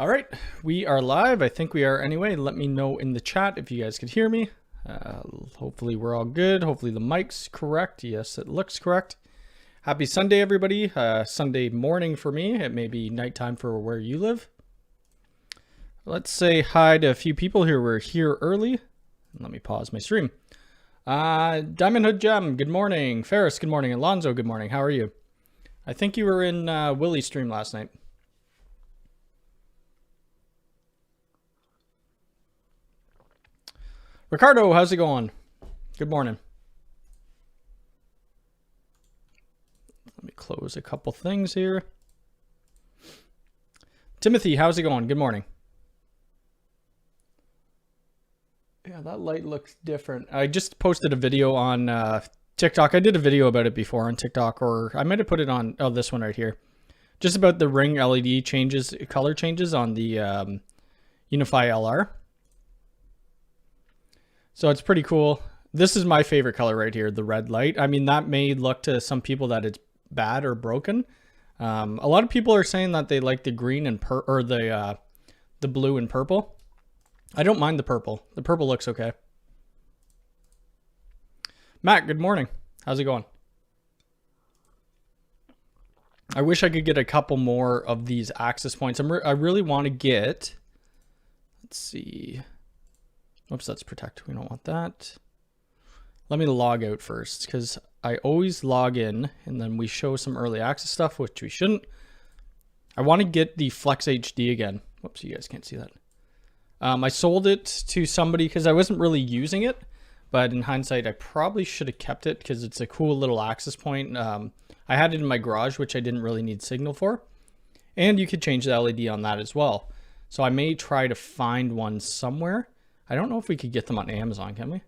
All right, we are live. I think we are anyway. Let me know in the chat if you guys could hear me. Hopefully we're all good. Hopefully the mic's correct. Yes, it looks correct. Happy Sunday, everybody. Sunday morning for me. It may be nighttime for where you live. Let's say hi to a few people who were here early. Let me pause my stream. Diamond Hood Gem, good morning. Ferris, good morning. Alonzo, good morning. How are you? I think you were in Willie's stream last night. Ricardo, how's it going? Good morning. Let me close a couple things here. Timothy, how's it going? Good morning. Yeah, that light looks different. I just posted a video on TikTok. I did a video about it before on TikTok, or I might have put it on, oh, this one right here. Just about the ring LED changes, color changes on the UniFi LR. So it's pretty cool. This is my favorite color right here, the red light. I mean, that may look to some people that it's bad or broken. A lot of people are saying that they like the green and the blue and purple. I don't mind the purple. The purple looks okay. Matt, good morning. How's it going? I wish I could get a couple more of these access points. I really want to get, let's see. Oops, that's protect. We don't want that. Let me log out first, because I always log in and then we show some early access stuff, which we shouldn't. I want to get the Flex HD again. Whoops, you guys can't see that. I sold it to somebody because I wasn't really using it, but in hindsight, I probably should have kept it because it's a cool little access point. I had it in my garage, which I didn't really need signal for. And you could change the LED on that as well. So I may try to find one somewhere. I don't know if we could get them on Amazon, can we?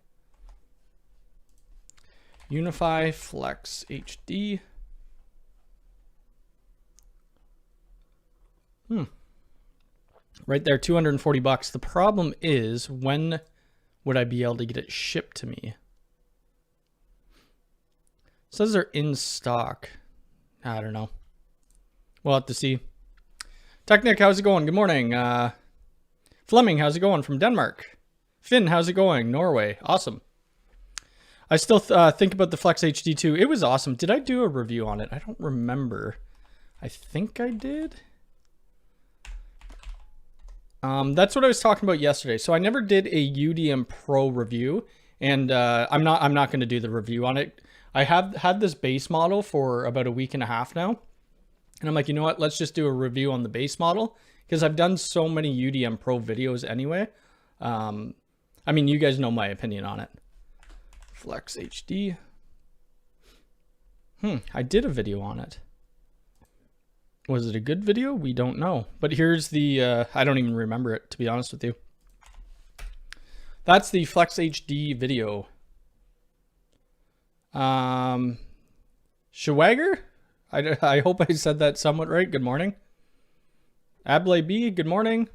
UniFi Flex HD. Right there, 240 bucks. The problem is, when would I be able to get it shipped to me? It says they're in stock. I don't know. We'll have to see. Technic, how's it going? Good morning. Fleming, how's it going from Denmark? Finn, how's it going? Norway. Awesome. I still think about the Flex HD too. It was awesome. Did I do a review on it? I don't remember. I think I did. That's what I was talking about yesterday. So I never did a UDM Pro review, and I'm not going to do the review on it. I have had this base model for about a week and a half now, and I'm like, you know what? Let's just do a review on the base model because I've done so many UDM Pro videos anyway. I mean, you guys know my opinion on it. Flex HD. I did a video on it. Was it a good video? We don't know. But here's the, I don't even remember it, to be honest with you. That's the Flex HD video. Schwager? I hope I said that somewhat right. Good morning. Able B, good morning.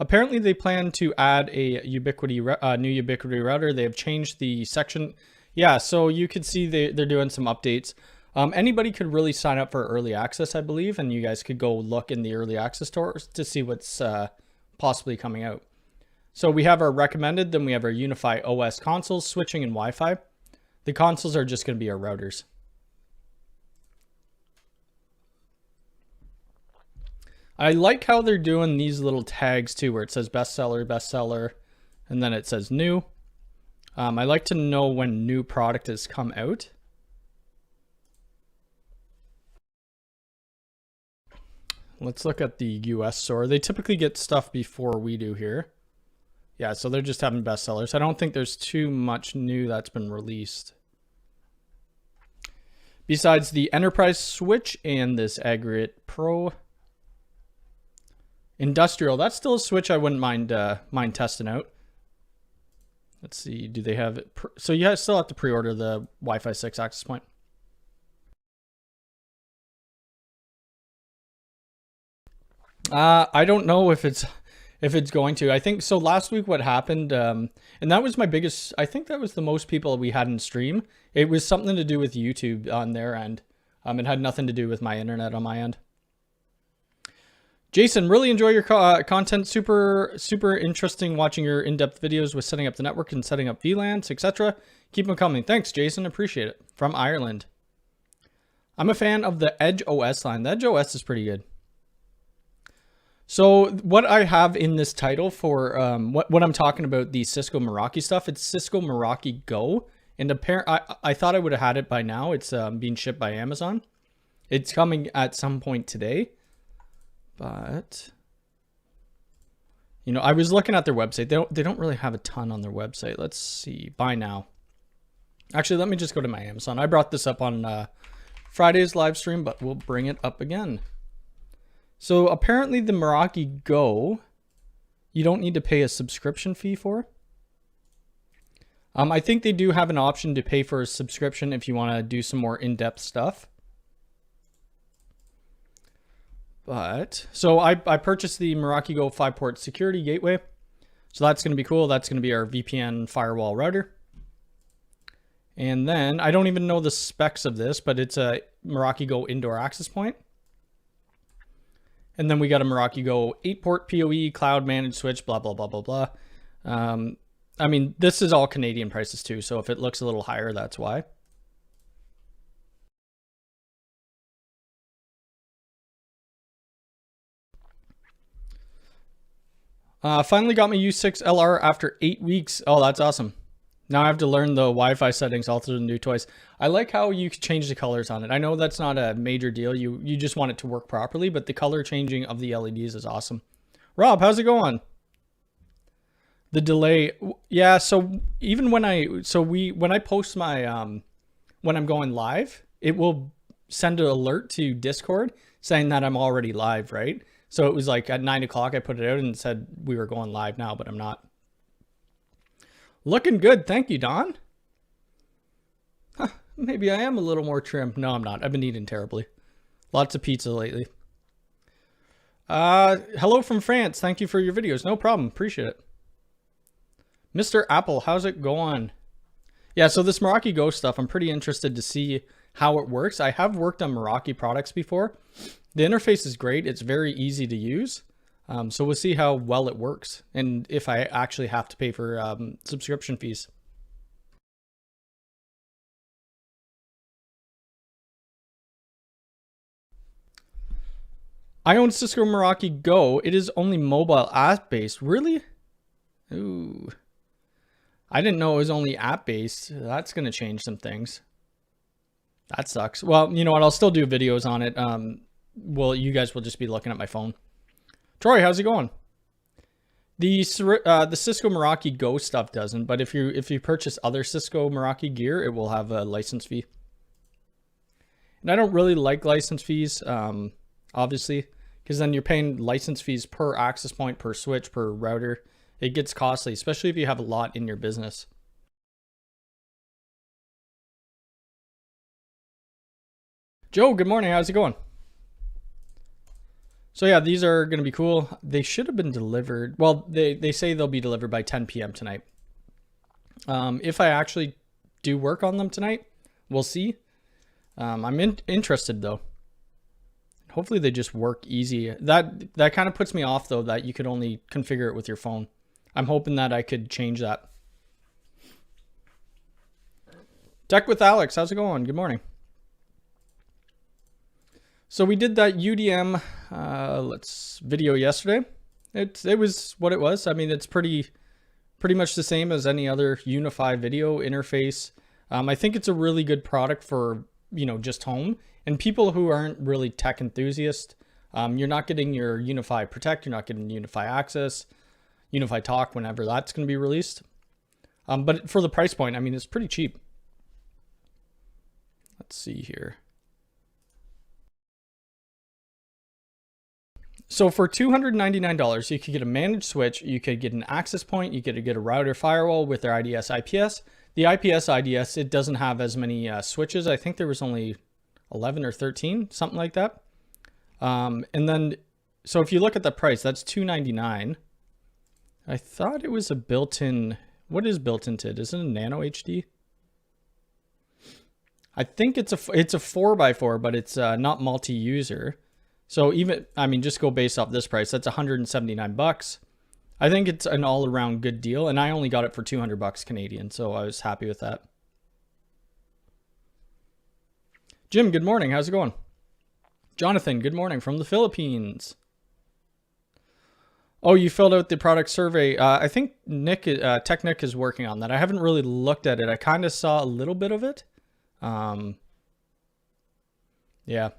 Apparently they plan to add a Ubiquiti, new Ubiquiti router. They have changed the section. Yeah, so you could see they're doing some updates. Anybody could really sign up for early access, I believe, and you guys could go look in the early access stores to see what's possibly coming out. So we have our recommended, then we have our UniFi OS consoles, switching, and Wi-Fi. The consoles are just going to be our routers. I like how they're doing these little tags too, where it says bestseller, and then it says new. I like to know when new product has come out. Let's look at the US store. They typically get stuff before we do here. Yeah, so they're just having bestsellers. I don't think there's too much new that's been released. Besides the Enterprise Switch and this Aggregate Pro. Industrial, that's still a switch I wouldn't mind testing out. Let's see, do they have it? So you still have to pre-order the Wi-Fi 6 access point. I don't know if it's going to. I think so. Last week what happened, and that was my biggest, I think that was the most people we had in stream. It was something to do with YouTube on their end. It had nothing to do with my internet on my end. Jason, really enjoy your content. Super interesting watching your in-depth videos with setting up the network and setting up VLANs, etc. Keep them coming. Thanks, Jason. Appreciate it. From Ireland. I'm a fan of the Edge OS line. The Edge OS is pretty good. So what I have in this title for what I'm talking about, the Cisco Meraki stuff, it's Cisco Meraki Go. And I thought I would have had it by now. It's being shipped by Amazon. It's coming at some point today. But, you know, I was looking at their website. They don't really have a ton on their website. Let's see. Buy now. Actually, let me just go to my Amazon. I brought this up on Friday's live stream, but we'll bring it up again. So apparently the Meraki Go, you don't need to pay a subscription fee for. I think they do have an option to pay for a subscription if you want to do some more in-depth stuff. But, so I purchased the Meraki Go 5-port security gateway. So that's going to be cool. That's going to be our VPN firewall router. And then, I don't even know the specs of this, but it's a Meraki Go indoor access point. And then we got a Meraki Go 8-port PoE, cloud managed switch, blah, blah, blah, blah, blah. I mean, this is all Canadian prices too. So if it looks a little higher, that's why. Finally got my U6 LR after 8 weeks. Oh, that's awesome. Now I have to learn the Wi-Fi settings, alter the new toys. I like how you can change the colors on it. I know that's not a major deal. You just want it to work properly, but the color changing of the LEDs is awesome. Rob, how's it going? The delay. Yeah, so even when I post my, when I'm going live, it will send an alert to Discord saying that I'm already live, right? So it was like at 9 o'clock, I put it out and said we were going live now, but I'm not. Looking good. Thank you, Don. Huh, maybe I am a little more trim. No, I'm not. I've been eating terribly. Lots of pizza lately. Hello from France. Thank you for your videos. No problem. Appreciate it. Mr. Apple, how's it going? Yeah, so this Meraki Go stuff, I'm pretty interested to see how it works. I have worked on Meraki products before. The interface is great. It's very easy to use. So we'll see how well it works and if I actually have to pay for subscription fees. I own Cisco Meraki Go. It is only mobile app based. Really? Ooh. I didn't know it was only app based. That's going to change some things. That sucks. Well, you know what? I'll still do videos on it. Well, you guys will just be looking at my phone. Troy, how's it going? The Cisco Meraki Go stuff doesn't, but if you purchase other Cisco Meraki gear, it will have a license fee. And I don't really like license fees, obviously, because then you're paying license fees per access point, per switch, per router. It gets costly, especially if you have a lot in your business. Joe, good morning. How's it going? So yeah, these are going to be cool. They should have been delivered. Well, they say they'll be delivered by 10 p.m. tonight. If I actually do work on them tonight, we'll see. I'm interested though. Hopefully they just work easy. That kind of puts me off though, that you could only configure it with your phone. I'm hoping that I could change that. Tech with Alex, how's it going? Good morning. So we did that UDM video yesterday. It was what it was. I mean, it's pretty much the same as any other UniFi video interface. I think it's a really good product for, you know, just home and people who aren't really tech enthusiasts. You're not getting your UniFi Protect, you're not getting UniFi Access, UniFi Talk whenever that's going to be released. But for the price point, I mean, it's pretty cheap. Let's see here. So for $299, you could get a managed switch, you could get an access point, you could get a router firewall with their IDS IPS. The IPS IDS, it doesn't have as many switches. I think there was only 11 or 13, something like that. And then, so if you look at the price, that's $299. I thought it was a built-in, what is built into it? Is it a Nano HD? I think it's a 4x4, but it's not multi-user. So even, I mean, just go based off this price, that's 179 bucks. I think it's an all around good deal, and I only got it for 200 bucks Canadian, so I was happy with that. Jim, good morning. How's it going? Jonathan, good morning from the Philippines. Oh, you filled out the product survey. I think Nick, Tech Nick is working on that. I haven't really looked at it. I kind of saw a little bit of it. Yeah.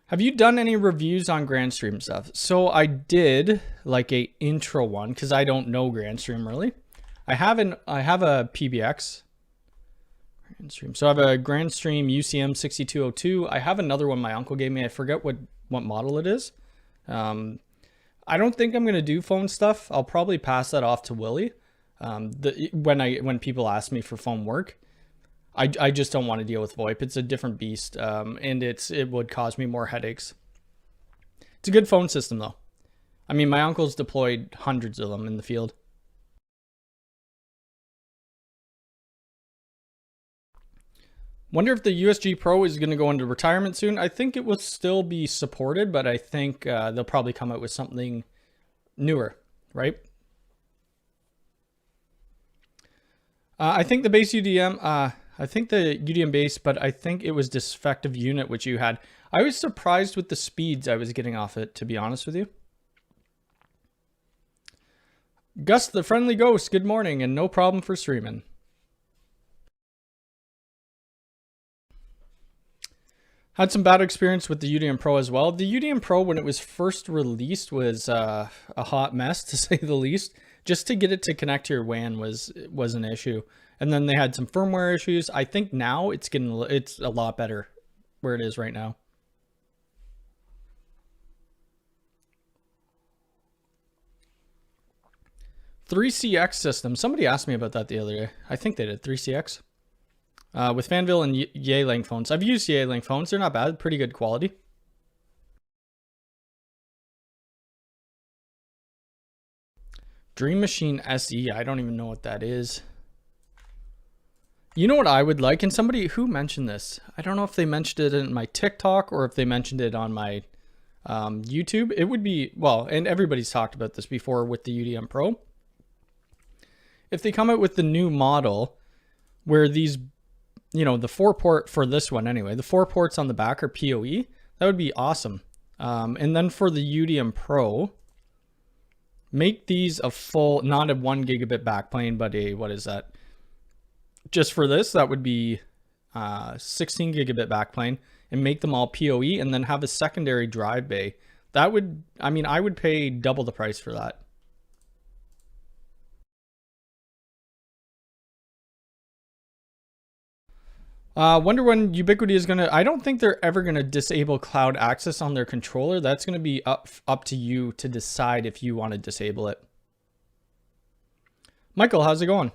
Have you done any reviews on Grandstream stuff? So I did like a intro one because I don't know Grandstream really. I have a PBX Grandstream. So I have a Grandstream UCM 6202. I have another one my uncle gave me. I forget what model it is. I don't think I'm going to do phone stuff. I'll probably pass that off to Willie. When people ask me for phone work, I just don't want to deal with VoIP. It's a different beast, and it would cause me more headaches. It's a good phone system, though. I mean, my uncle's deployed hundreds of them in the field. Wonder if the USG Pro is going to go into retirement soon. I think it will still be supported, but I think they'll probably come out with something newer, right? I think the base UDM... I think the UDM base, but I think it was defective unit, which you had. I was surprised with the speeds I was getting off it, to be honest with you. Gus, the friendly ghost, good morning, and no problem for streaming. Had some bad experience with the UDM Pro as well. The UDM Pro, when it was first released, was a hot mess, to say the least. Just to get it to connect to your WAN was an issue. And then they had some firmware issues. I think now it's a lot better where it is right now. .3CX system. Somebody asked me about that the other day. I think they did. .3CX. With Fanville and Yeeling phones. I've used Yeeling phones. They're not bad. Pretty good quality. Dream Machine SE. I don't even know what that is. You know what I would like? And somebody who mentioned this, I don't know if they mentioned it in my TikTok or if they mentioned it on my YouTube. It would be, well, and everybody's talked about this before with the UDM Pro. If they come out with the new model where these, you know, the 4-port for this one anyway, the 4 ports on the back are PoE, that would be awesome. And then for the UDM Pro, make these a full, not a 1 gigabit backplane, but a, what is that? Just for this, that would be 16 gigabit backplane, and make them all PoE, and then have a secondary drive bay. That would, I mean, I would pay double the price for that. Wonder when Ubiquiti is going to, I don't think they're ever going to disable cloud access on their controller. That's going to be up to you to decide if you want to disable it. Michael, how's it going?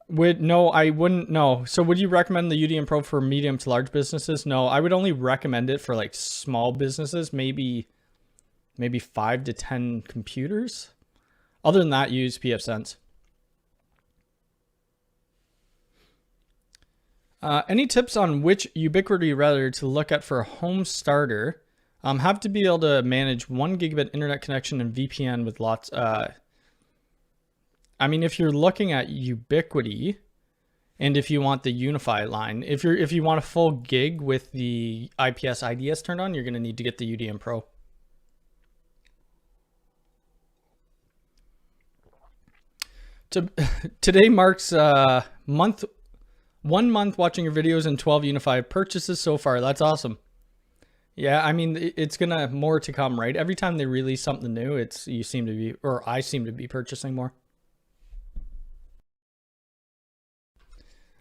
No, I wouldn't. No. So would you recommend the UDM Pro for medium to large businesses? No, I would only recommend it for like small businesses, maybe 5 to 10 computers. Other than that, use pfSense. Any tips on which Ubiquiti router to look at for a home starter? Have to be able to manage 1 gigabit internet connection and VPN with lots. I mean, if you're looking at Ubiquiti, and if you want the UniFi line, if you want a full gig with the IPS IDS turned on, you're going to need to get the UDM Pro. Today marks 1 month watching your videos and 12 UniFi purchases so far. That's awesome. Yeah, I mean, it's gonna more to come, right? Every time they release something new, I seem to be purchasing more.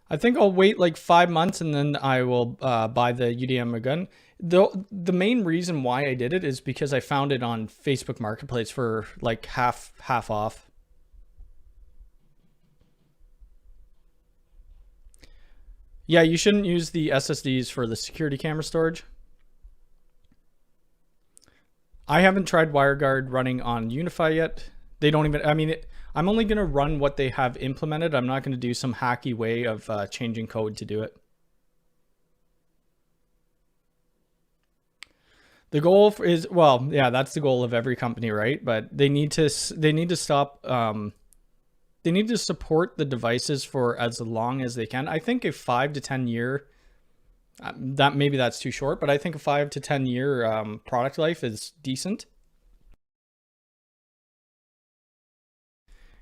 I think I'll wait like 5 months and then I will buy the UDM again. The main reason why I did it is because I found it on Facebook Marketplace for like half off. Yeah, you shouldn't use the SSDs for the security camera storage. I haven't tried WireGuard running on UniFi yet. They don't even, I mean, I'm only going to run what they have implemented. I'm not going to do some hacky way of changing code to do it. The goal is, well, yeah, that's the goal of every company, right? But they need to stop. They need to support the devices for as long as they can. I think a 5 to 10 year, that maybe that's too short, but I think a 5 to 10 year product life is decent.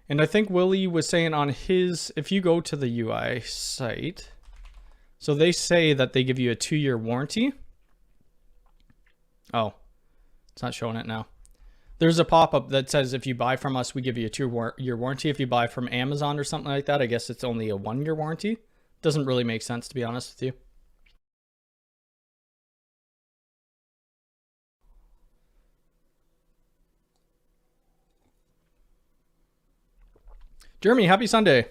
And I think Willie was saying on his, if you go to the UI site, so they say that they give you a 2-year warranty. Oh, it's not showing it now. There's a pop-up that says if you buy from us, we give you a 2-year warranty. If you buy from Amazon or something like that, I guess it's only a 1-year warranty. Doesn't really make sense, to be honest with you. Jeremy, happy Sunday.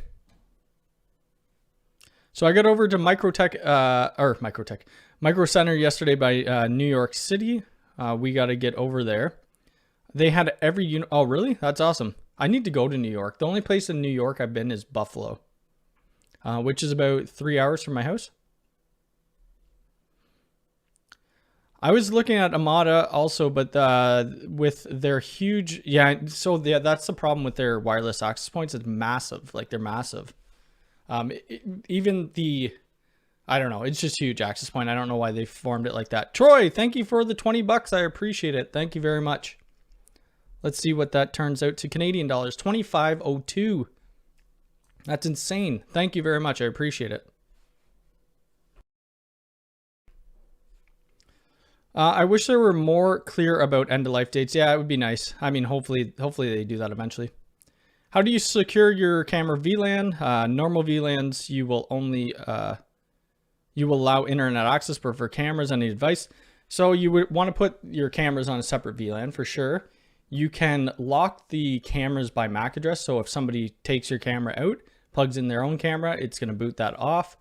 So I got over to Micro Center yesterday by New York City. We got to get over there. They had every unit. Oh, really? That's awesome. I need to go to New York. The only place in New York I've been is Buffalo, which is about 3 hours from my house. I was looking at Amada also, but with their huge, so that's the problem with their wireless access points. It's massive, like they're massive. Even the, I don't know, it's just huge access point. I don't know why they formed it like that. Troy, thank you for the $20. I appreciate it. Thank you very much. Let's see what that turns out to Canadian dollars. 25.02. That's insane. Thank you very much. I appreciate it. I wish there were more clear about end-of-life dates. Yeah, it would be nice. I mean, hopefully they do that eventually. How do you secure your camera VLAN? Normal VLANs, you will only you will allow internet access, but for cameras on the device. So you would want to put your cameras on a separate VLAN for sure. You can lock the cameras by MAC address. So if somebody takes your camera out, plugs in their own camera, it's going to boot that off.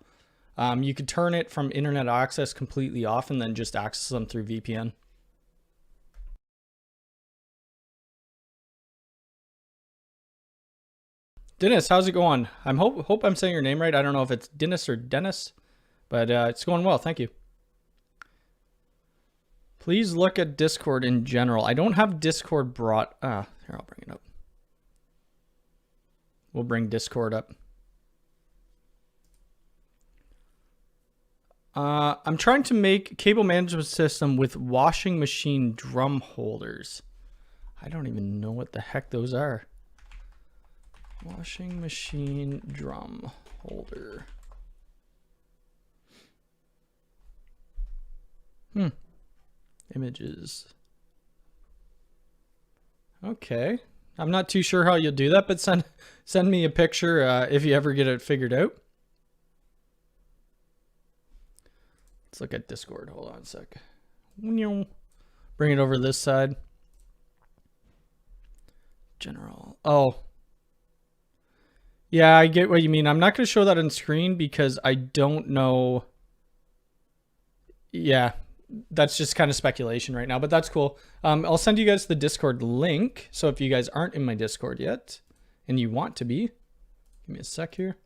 You could turn it from internet access completely off and then just access them through VPN. Dennis, how's it going? I hope I'm saying your name right. I don't know if it's Dennis or Dennis, but it's going well. Thank you. Please look at Discord in general. I don't have Discord brought. Here, I'll bring it up. We'll bring Discord up. I'm trying to make cable management system with washing machine drum holders. I don't even know what the heck those are. Washing machine drum holder. Images. Okay. I'm not too sure how you'll do that, but send me a picture if you ever get it figured out. Let's look at Discord. Hold on a sec. Bring it over this side. General. Oh. Yeah, I get what you mean. I'm not going to show that on screen because I don't know. Yeah, that's just kind of speculation right now, but that's cool. I'll send you guys the Discord link. So if you guys aren't in my Discord yet and you want to be, give me a sec here.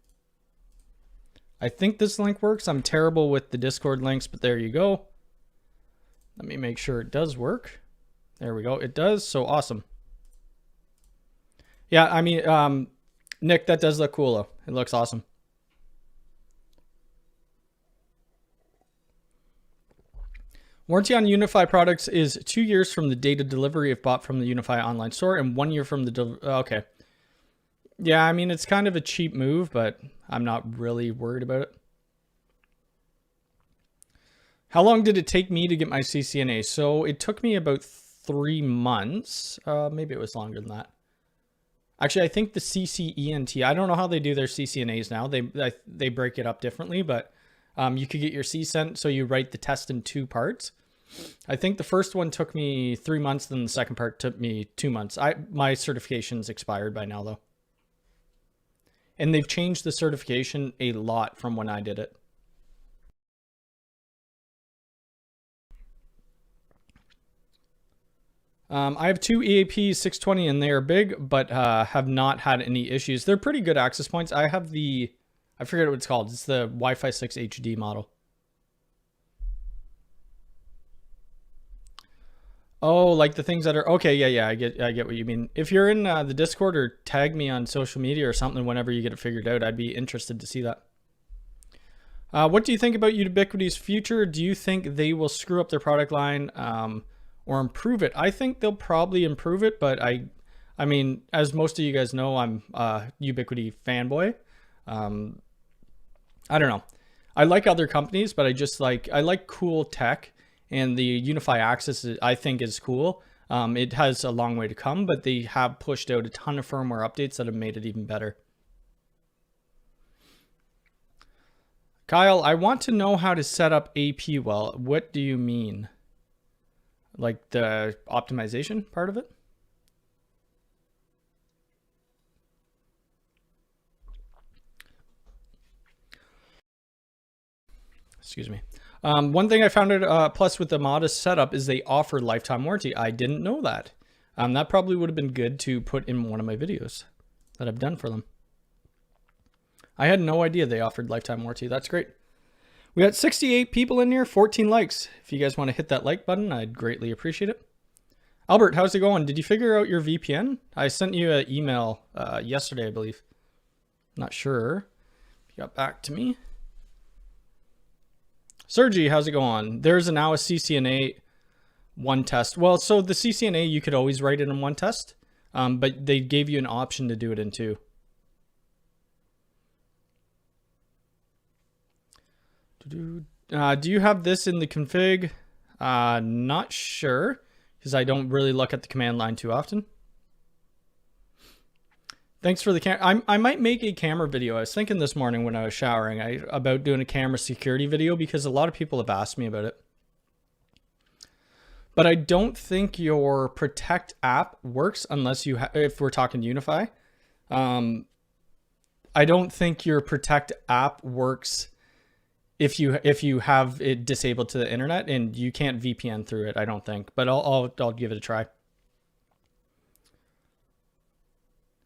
I think this link works. I'm terrible with the Discord links, but there you go. Let me make sure it does work. There we go. It does. So awesome. Yeah, I mean, Nick, that does look cool though. It looks awesome. Warranty on UniFi products is 2 years from the date of delivery if bought from the UniFi online store and 1 year from the okay. Yeah, I mean, it's kind of a cheap move, but I'm not really worried about it. How long did it take me to get my CCNA? So it took me about 3 months. Maybe it was longer than that. Actually, I think the CCENT, I don't know how they do their CCNAs now. They break it up differently, but you could get your CCENT, so you write the test in 2 parts. I think the first one took me 3 months, then the second part took me 2 months. My certification's expired by now, though. And they've changed the certification a lot from when I did it. I have 2 EAP 620 and they are big, but have not had any issues. They're pretty good access points. I have the, I forget what it's called. It's the Wi-Fi 6 HD model. Oh, like the things that are okay. Yeah, I get what you mean. If you're in the Discord, or tag me on social media or something whenever you get it figured out, I'd be interested to see that. What do you think about Ubiquiti's future? Do you think they will screw up their product line or improve it? I think they'll probably improve it, but I mean, as most of you guys know, I'm a Ubiquiti fanboy. I don't know. I like other companies, but I like cool tech, and the UniFi Access I think is cool. It has a long way to come, but they have pushed out a ton of firmware updates that have made it even better. Kyle, I want to know how to set up AP well. What do you mean? Like the optimization part of it? Excuse me. One thing I found out plus with the modest setup is they offer lifetime warranty. I didn't know that. That probably would have been good to put in one of my videos that I've done for them. I had no idea they offered lifetime warranty. That's great. We got 68 people in here, 14 likes. If you guys want to hit that like button, I'd greatly appreciate it. Albert, how's it going? Did you figure out your VPN? I sent you an email yesterday, I believe. Not sure. You got back to me. Sergi, how's it going? There's now a CCNA one test. Well, so the CCNA, you could always write it in one test, but they gave you an option to do it in two. Do you have this in the config? Not sure, because I don't really look at the command line too often. Thanks for the camera. I might make a camera video. I was thinking this morning when I was showering about doing a camera security video, because a lot of people have asked me about it. But I don't think your Protect app works unless you if we're talking UniFi. I don't think your Protect app works if you have it disabled to the internet, and you can't VPN through it, I don't think. But I'll give it a try.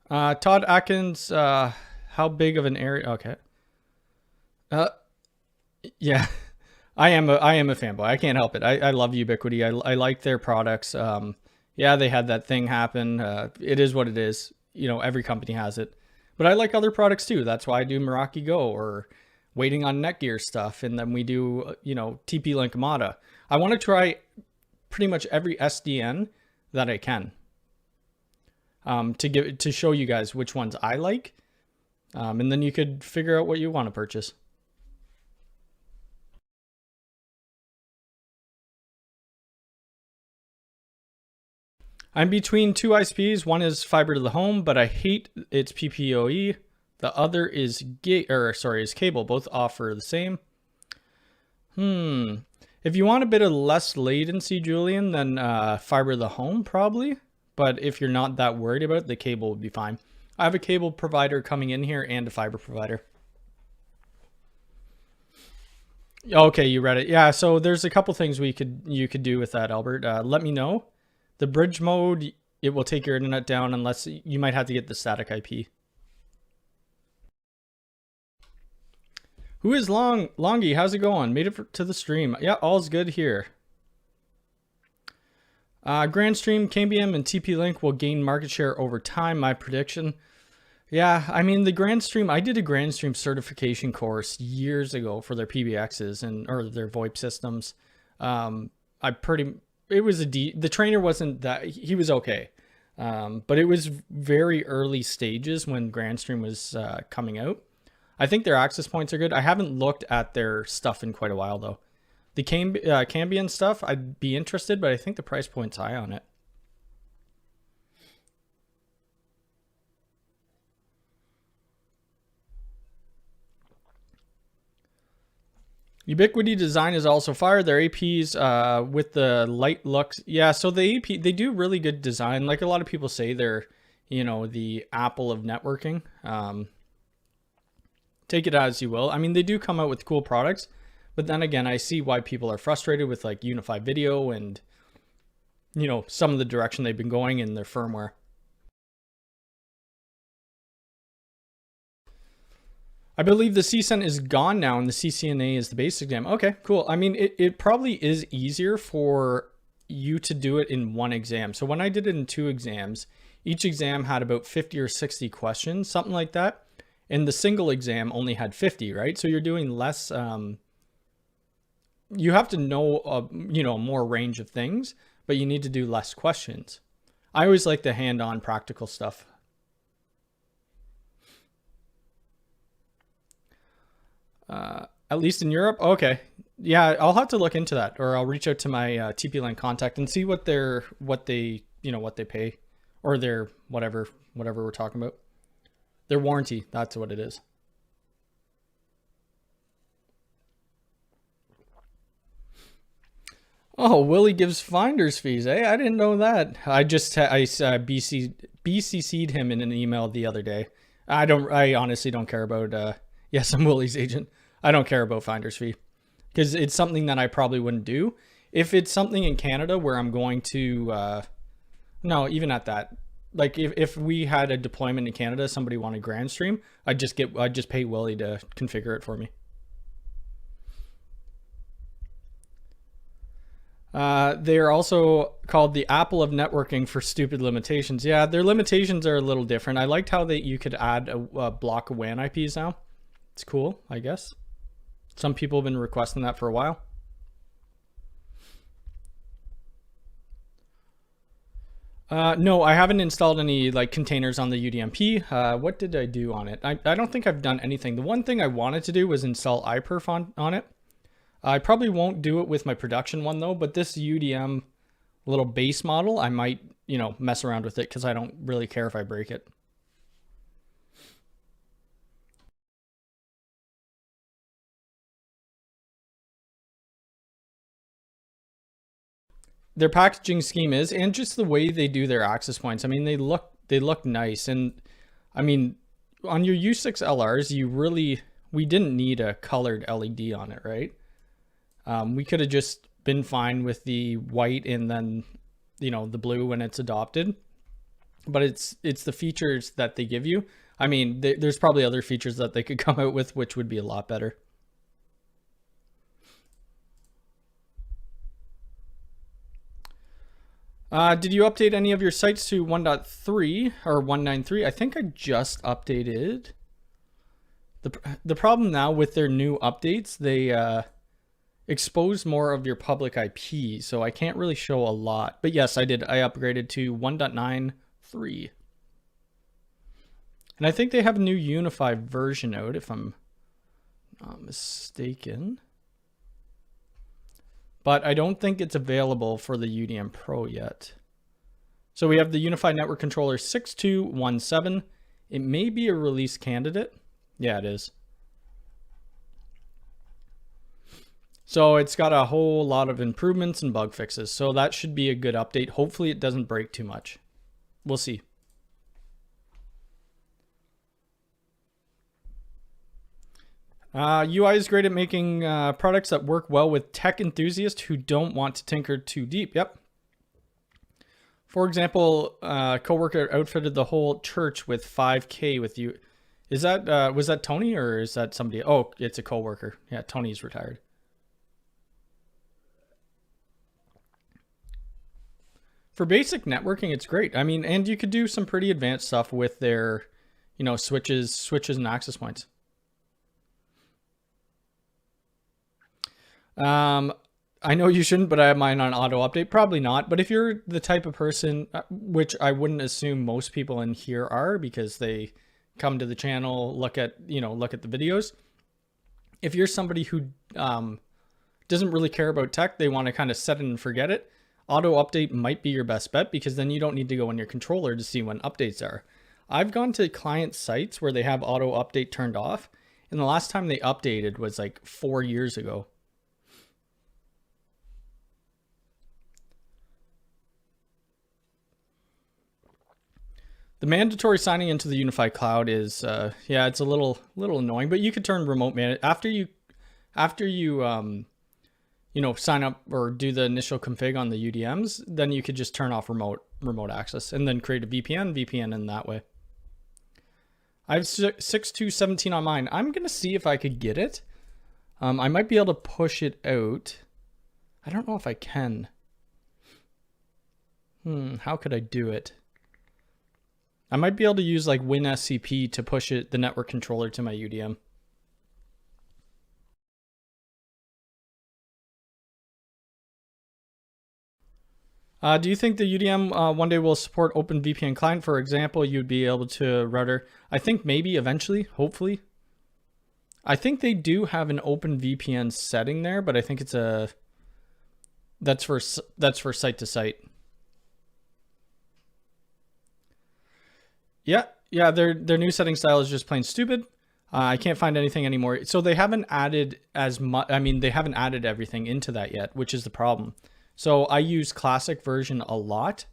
Todd Atkins, how big of an area? Okay. Yeah, I am a fanboy. I can't help it. I love Ubiquiti. I like their products. Yeah, they had that thing happen. It is what it is. You know, every company has it. But I like other products too. That's why I do Meraki Go, or waiting on Netgear stuff. And then we do, you know, TP-Link MATA. I want to try pretty much every SDN that I can. To show you guys which ones I like, and then you could figure out what you want to purchase. I'm between two ISPs. One is fiber to the home, but I hate its PPoE. The other is cable. Both offer the same. If you want a bit of less latency, Julian, then fiber to the home probably. But if you're not that worried about it, the cable would be fine. I have a cable provider coming in here and a fiber provider. Okay, you read it. Yeah, so there's a couple things you could do with that, Albert. Let me know. The bridge mode, it will take your internet down unless you might have to get the static IP. Who is Longy? How's it going? Made it to the stream. Yeah, all's good here. Grandstream, KBM, and TP-Link will gain market share over time, my prediction. Yeah, I mean, the Grandstream, I did a Grandstream certification course years ago for their PBXs or their VoIP systems. The trainer wasn't that, he was okay. But it was very early stages when Grandstream was coming out. I think their access points are good. I haven't looked at their stuff in quite a while though. The Cambian stuff, I'd be interested, but I think the price point's high on it. Ubiquiti design is also fire. Their APs with the light looks. Yeah, so the AP, they do really good design. Like a lot of people say, they're, you know, the Apple of networking. Take it as you will. I mean, they do come out with cool products, but then again, I see why people are frustrated with like UniFi Video and, you know, some of the direction they've been going in their firmware. I believe the CCENT is gone now and the CCNA is the basic exam. Okay, cool. I mean, it probably is easier for you to do it in one exam. So when I did it in 2 exams, each exam had about 50 or 60 questions, something like that. And the single exam only had 50, right? So you're doing less, you have to know, more range of things, but you need to do less questions. I always like the hand-on practical stuff. At least in Europe? Okay. Yeah, I'll have to look into that, or I'll reach out to my TP-Line contact and see what they pay, or their whatever we're talking about. Their warranty, that's what it is. Oh, Willie gives finder's fees, eh? I didn't know that. I BCC'd him in an email the other day. I honestly don't care about, yes, I'm Willie's agent. I don't care about finder's fee because it's something that I probably wouldn't do. If it's something in Canada where I'm going to, no, even at that, like if we had a deployment in Canada, somebody wanted Grand Stream, I'd just pay Willie to configure it for me. They're also called the Apple of networking for stupid limitations. Yeah, their limitations are a little different. I liked how you could add a block of WAN IPs now. It's cool, I guess. Some people have been requesting that for a while. No, I haven't installed any like containers on the UDMP. What did I do on it? I don't think I've done anything. The one thing I wanted to do was install iPerf on it. I probably won't do it with my production one though, but this UDM little base model, I might, mess around with it because I don't really care if I break it. Their packaging scheme is, and just the way they do their access points. I mean, they look nice. And I mean, on your U6 LRs, we didn't need a colored LED on it, right? We could have just been fine with the white and then, the blue when it's adopted. But it's the features that they give you. I mean, there's probably other features that they could come out with, which would be a lot better. Did you update any of your sites to 1.3 or 193? I think I just updated. The problem now with their new updates, they expose more of your public IP, so I can't really show a lot. But yes, I did. I upgraded to 1.93. And I think they have a new UniFi version out, if I'm not mistaken. But I don't think it's available for the UDM Pro yet. So we have the UniFi Network Controller 6217. It may be a release candidate. Yeah, it is. So it's got a whole lot of improvements and bug fixes. So that should be a good update. Hopefully it doesn't break too much. We'll see. UI is great at making products that work well with tech enthusiasts who don't want to tinker too deep. Yep. For example, coworker outfitted the whole church with 5K with you. Is that was that Tony or is that somebody? Oh, it's a coworker. Yeah, Tony's retired. For basic networking, it's great. I mean, and you could do some pretty advanced stuff with their, switches and access points. I know you shouldn't, but I have mine on auto update. Probably not. But if you're the type of person, which I wouldn't assume most people in here are, because they come to the channel, look at the videos. If you're somebody who doesn't really care about tech, they want to kind of set it and forget it, auto update might be your best bet, because then you don't need to go on your controller to see when updates are. I've gone to client sites where they have auto update turned off, and the last time they updated was like 4 years ago. The mandatory signing into the UniFi Cloud is, yeah, it's a little annoying, but you could turn remote man after you sign up or do the initial config on the UDMs, then you could just turn off remote access and then create a VPN in that way. I have 6217 on mine. I'm going to see if I could get it. I might be able to push it out. I don't know if I can. How could I do it? I might be able to use like WinSCP to push the network controller to my UDM. Do you think the UDM one day will support OpenVPN client? For example, you'd be able to router. I think maybe eventually, hopefully. I think they do have an OpenVPN setting there, but I think it's that's for site to site. Yeah, their new setting style is just plain stupid. I can't find anything anymore. So they haven't added as much. I mean, they haven't added everything into that yet, which is the problem. So I use classic version a lot.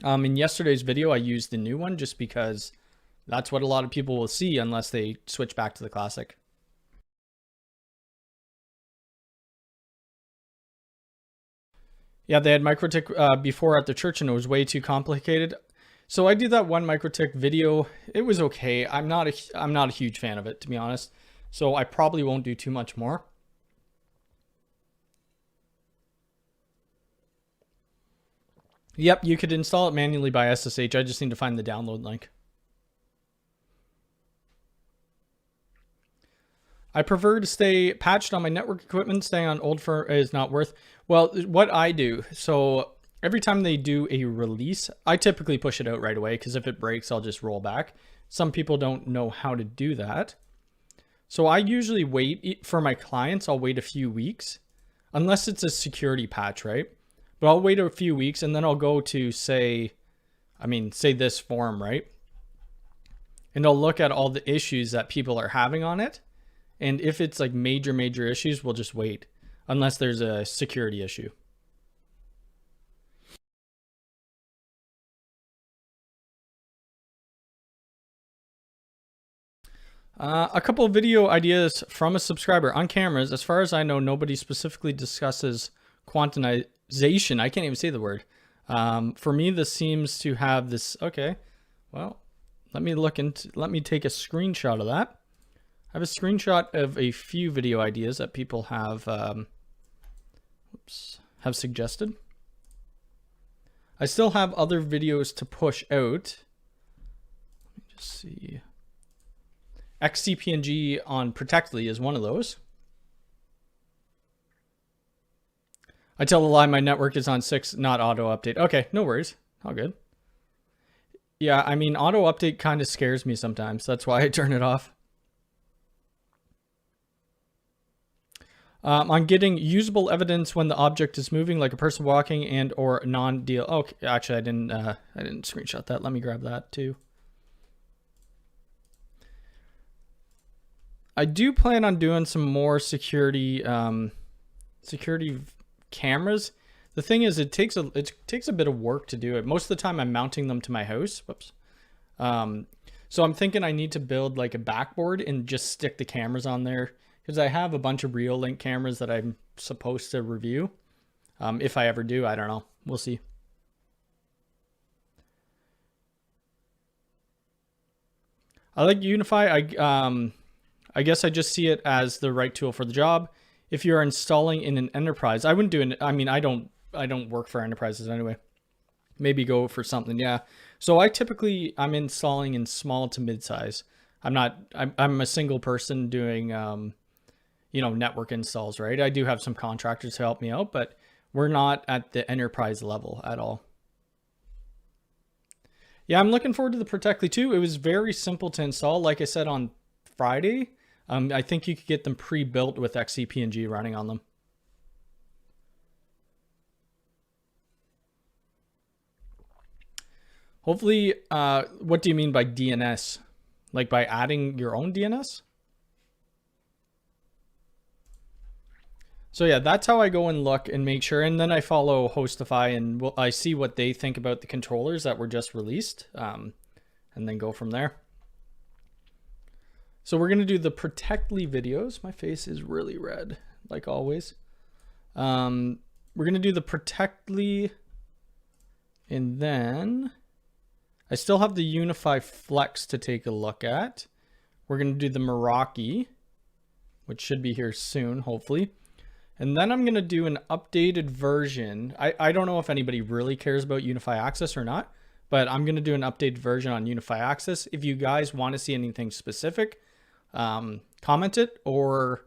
In yesterday's video, I used the new one just because that's what a lot of people will see unless they switch back to the classic. Yeah, they had MikroTik before at the church and it was way too complicated. So I did that one MikroTik video. It was okay. I'm not a huge fan of it, to be honest. So I probably won't do too much more. Yep, you could install it manually by SSH. I just need to find the download link. I prefer to stay patched on my network equipment. Staying on old firmware is not worth. Well, what I do, so every time they do a release, I typically push it out right away because if it breaks, I'll just roll back. Some people don't know how to do that. So I usually wait for my clients. I'll wait a few weeks unless it's a security patch, right? But I'll wait a few weeks and then I'll go to say this forum, right? And I'll look at all the issues that people are having on it. And if it's like major issues, we'll just wait unless there's a security issue. A couple of video ideas from a subscriber on cameras. As far as I know, nobody specifically discusses quantization. I can't even say the word. For me, this seems to have this. Okay, well, let me take a screenshot of that. I have a screenshot of a few video ideas that people have suggested. I still have other videos to push out. Let me just see. XCPNG on Protectly is one of those. I tell a lie, my network is on 6, not auto update. Okay, no worries. All good. Yeah, I mean, auto update kind of scares me sometimes. That's why I turn it off. On getting usable evidence when the object is moving, like a person walking and or non-deal. Oh, actually, I didn't screenshot that. Let me grab that too. I do plan on doing some more security cameras. The thing is, it takes a bit of work to do it. Most of the time, I'm mounting them to my house. Whoops. So I'm thinking I need to build like a backboard and just stick the cameras on there because I have a bunch of Reolink cameras that I'm supposed to review. If I ever do, I don't know. We'll see. I like UniFi. I guess I just see it as the right tool for the job. If you're installing in an enterprise, I wouldn't do it. I mean, I don't work for enterprises anyway. Maybe go for something. Yeah. So I'm installing in small to mid-size. I'm a single person doing, network installs, right? I do have some contractors to help me out, but we're not at the enterprise level at all. Yeah, I'm looking forward to the Protectly too. It was very simple to install. Like I said on Friday, I think you could get them pre-built with XCPNG running on them. Hopefully, what do you mean by DNS? Like by adding your own DNS? So yeah, that's how I go and look and make sure. And then I follow Hostify and I see what they think about the controllers that were just released, and then go from there. So we're going to do the Protectly videos. My face is really red, like always. We're going to do the Protectly, and then I still have the UniFi Flex to take a look at. We're going to do the Meraki, which should be here soon, hopefully. And then I'm going to do an updated version. I don't know if anybody really cares about UniFi Access or not, but I'm going to do an updated version on UniFi Access. If you guys want to see anything specific, comment it or,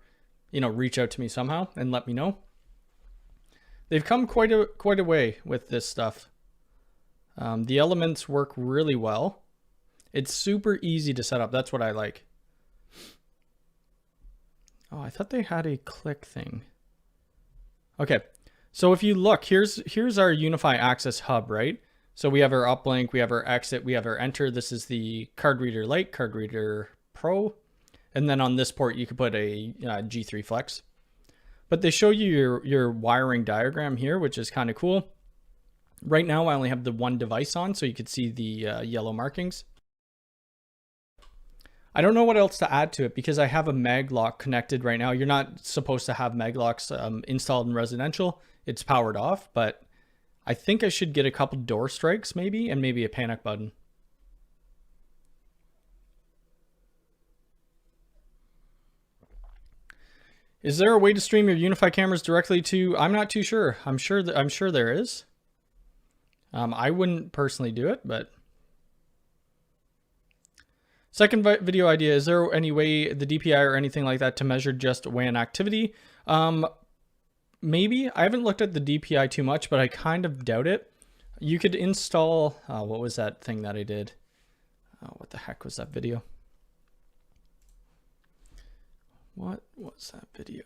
reach out to me somehow and let me know. They've come quite a way with this stuff. The elements work really well. It's super easy to set up. That's what I like. Oh, I thought they had a click thing. Okay, so if you look, here's our UniFi Access hub, right? So we have our uplink, we have our exit, we have our enter. This is the card reader Lite, card reader Pro, and then on this port you could put a G3 Flex. But they show you your wiring diagram here, which is kind of cool. Right now I only have the one device on, so you could see the yellow markings. I don't know what else to add to it because I have a mag lock connected right now. You're not supposed to have mag locks installed in residential. It's powered off, but I think I should get a couple door strikes maybe, and maybe a panic button. Is there a way to stream your UniFi cameras directly to? I'm not too sure. I'm sure there is. I wouldn't personally do it, but. Second video idea, is there any way the DPI or anything like that to measure just WAN activity? Maybe. I haven't looked at the DPI too much, but I kind of doubt it. You could install, what was that thing that I did? What the heck was that video? What was that video?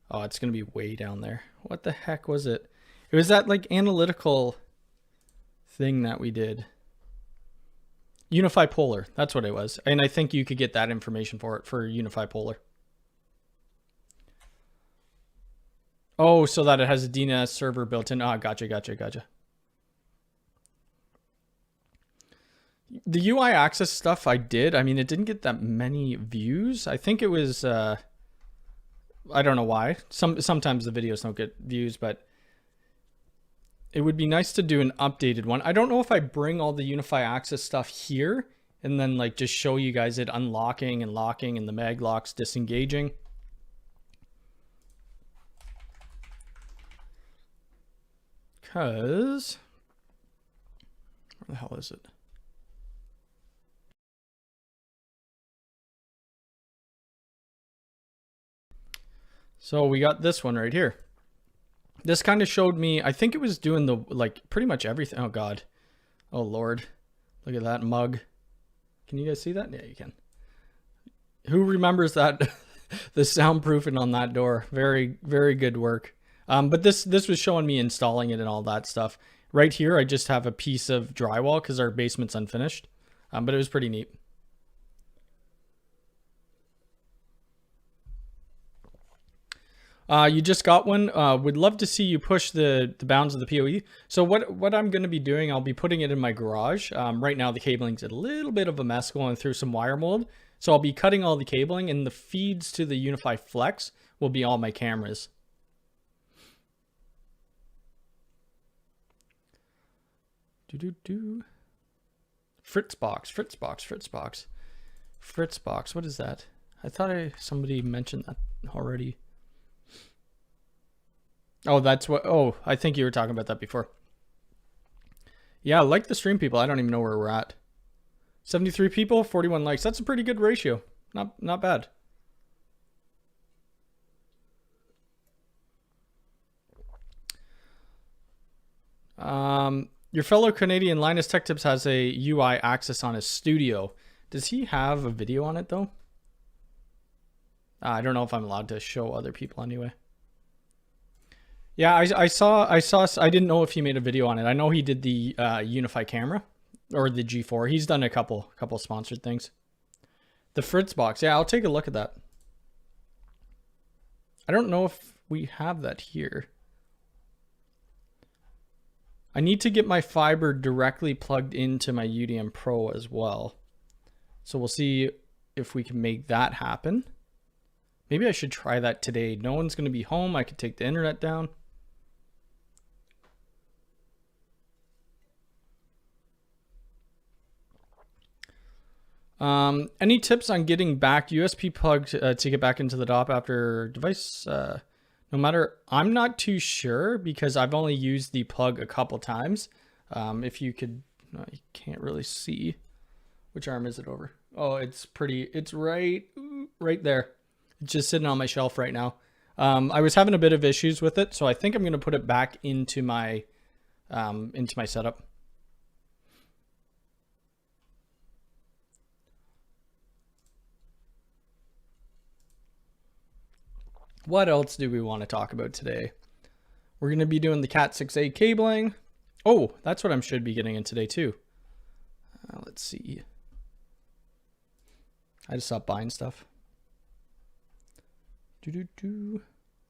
Oh, it's going to be way down there. What the heck was it? It was that like analytical thing that we did. UniFi Polar, that's what it was. And I think you could get that information for it for UniFi Polar. Oh, so that it has a DNS server built in. Ah, gotcha. The UI access stuff I did, I mean, it didn't get that many views. I think it was, I don't know why. Sometimes the videos don't get views, but it would be nice to do an updated one. I don't know if I bring all the UniFi Access stuff here and then like just show you guys it unlocking and locking and the mag locks disengaging. Because, where the hell is it? So we got this one right here. This kind of showed me, I think it was doing the, like pretty much everything. Oh God. Oh Lord. Look at that mug. Can you guys see that? Yeah, you can. Who remembers that? The soundproofing on that door. Very, very good work. But this was showing me installing it and all that stuff. Right here, I just have a piece of drywall because our basement's unfinished. But it was pretty neat. You just got one. Would love to see you push the bounds of the PoE. So what I'm going to be doing, I'll be putting it in my garage. Right now the cabling's a little bit of a mess going through some wire mold. So I'll be cutting all the cabling, and the feeds to the UniFi Flex will be all my cameras. Fritzbox. What is that? I thought somebody mentioned that already. Oh, that's what, oh, I think you were talking about that before. Yeah, like the stream people. I don't even know where we're at. 73 people, 41 likes. That's a pretty good ratio. Not bad. Your fellow Canadian Linus Tech Tips has a UI access on his studio. Does he have a video on it though? I don't know if I'm allowed to show other people anyway. Yeah, I saw, I didn't know if he made a video on it. I know he did the UniFi camera or the G4. He's done a couple sponsored things. The Fritzbox. Yeah, I'll take a look at that. I don't know if we have that here. I need to get my fiber directly plugged into my UDM Pro as well. So we'll see if we can make that happen. Maybe I should try that today. No one's going to be home. I could take the internet down. Any tips on getting back USB plug to get back into the DOP after device? No matter, I'm not too sure because I've only used the plug a couple times. If you could, no, you can't really see. Which arm is it over? Oh, it's pretty, it's right there. It's just sitting on my shelf right now. I was having a bit of issues with it, so I think I'm going to put it back into my setup. What else do we want to talk about today? We're going to be doing the Cat 6A cabling. Oh, that's what I should be getting in today too. Let's see. I just stopped buying stuff.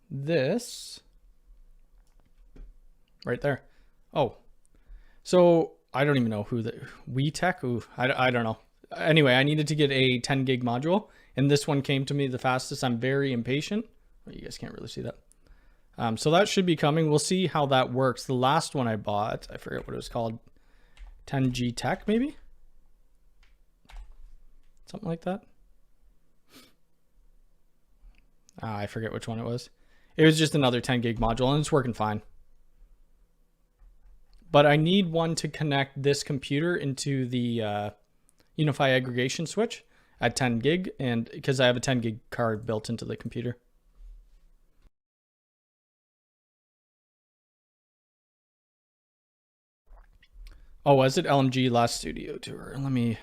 This right there. Oh, so I don't even know who the WeTech. Ooh, I don't know. Anyway, I needed to get a 10 gig module, and this one came to me the fastest. I'm very impatient. Oh, you guys can't really see that. So that should be coming. We'll see how that works. The last one I bought, I forget what it was called. 10G Tech, maybe? Something like that. I forget which one it was. It was just another 10 gig module, and it's working fine. But I need one to connect this computer into the UniFi aggregation switch at 10 gig, and because I have a 10 gig card built into the computer. Oh, was it LMG last studio tour? Let me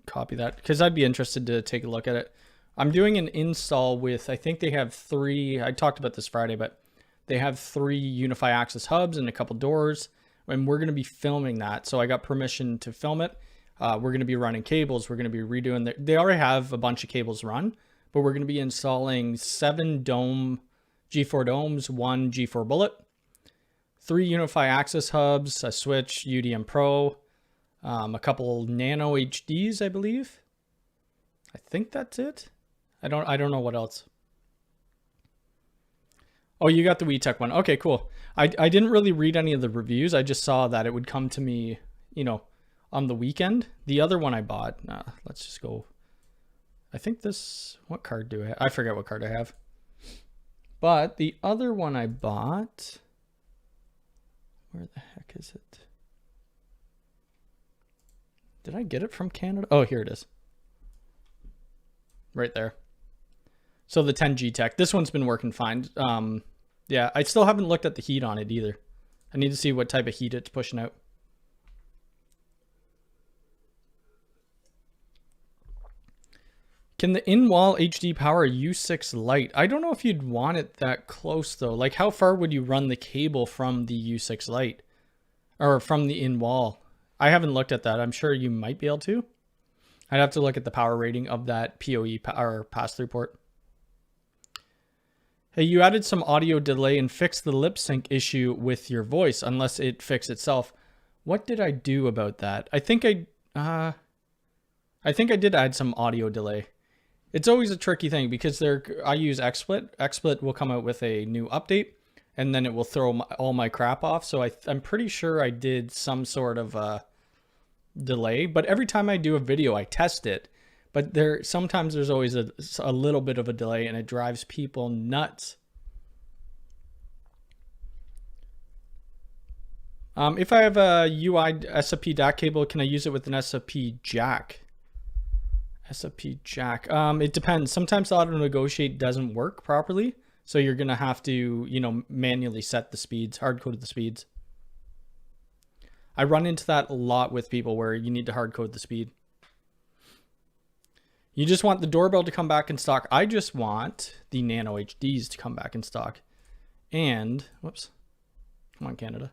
copy that because I'd be interested to take a look at it. I'm doing an install with, I think they have 3, I talked about this Friday, but they have 3 UniFi Access hubs and a couple doors, and we're going to be filming that. So I got permission to film it. We're going to be running cables. We're going to be redoing they already have a bunch of cables run, but we're going to be installing 7 G4 domes, 1 G4 bullet, 3 UniFi Access hubs, a switch, UDM Pro, a couple Nano HDs, I believe. I think that's it. I don't know what else. Oh, you got the WeTech one. Okay, cool. I didn't really read any of the reviews. I just saw that it would come to me, you know, on the weekend. The other one I bought, let's just go. I think this, what card do I have? I forget what card I have. But the other one I bought, where the heck is it? Did I get it from Canada? Oh, here it is. Right there. So the 10G Tech. This one's been working fine. Yeah, I still haven't looked at the heat on it either. I need to see what type of heat it's pushing out. Can the in-wall HD power U6 Lite? I don't know if you'd want it that close though. Like how far would you run the cable from the U6 Lite? Or from the in-wall? I haven't looked at that. I'm sure you might be able to. I'd have to look at the power rating of that PoE or pass-through port. Hey, you added some audio delay and fixed the lip sync issue with your voice, unless it fixed itself. What did I do about that? I think I did add some audio delay. It's always a tricky thing because I use XSplit. XSplit will come out with a new update, and then it will throw all my crap off. So I'm pretty sure I did some sort of delay, but every time I do a video, I test it. But sometimes there's always a little bit of a delay, and it drives people nuts. If I have a UI SFP DAC cable, can I use it with an SFP jack? SFP jack. It depends. Sometimes the auto negotiate doesn't work properly, so you're gonna have to, you know, manually set the speeds, hard code the speeds. I run into that a lot with people where you need to hard code the speed. You just want the doorbell to come back in stock. I just want the Nano HDs to come back in stock. And, whoops, come on Canada.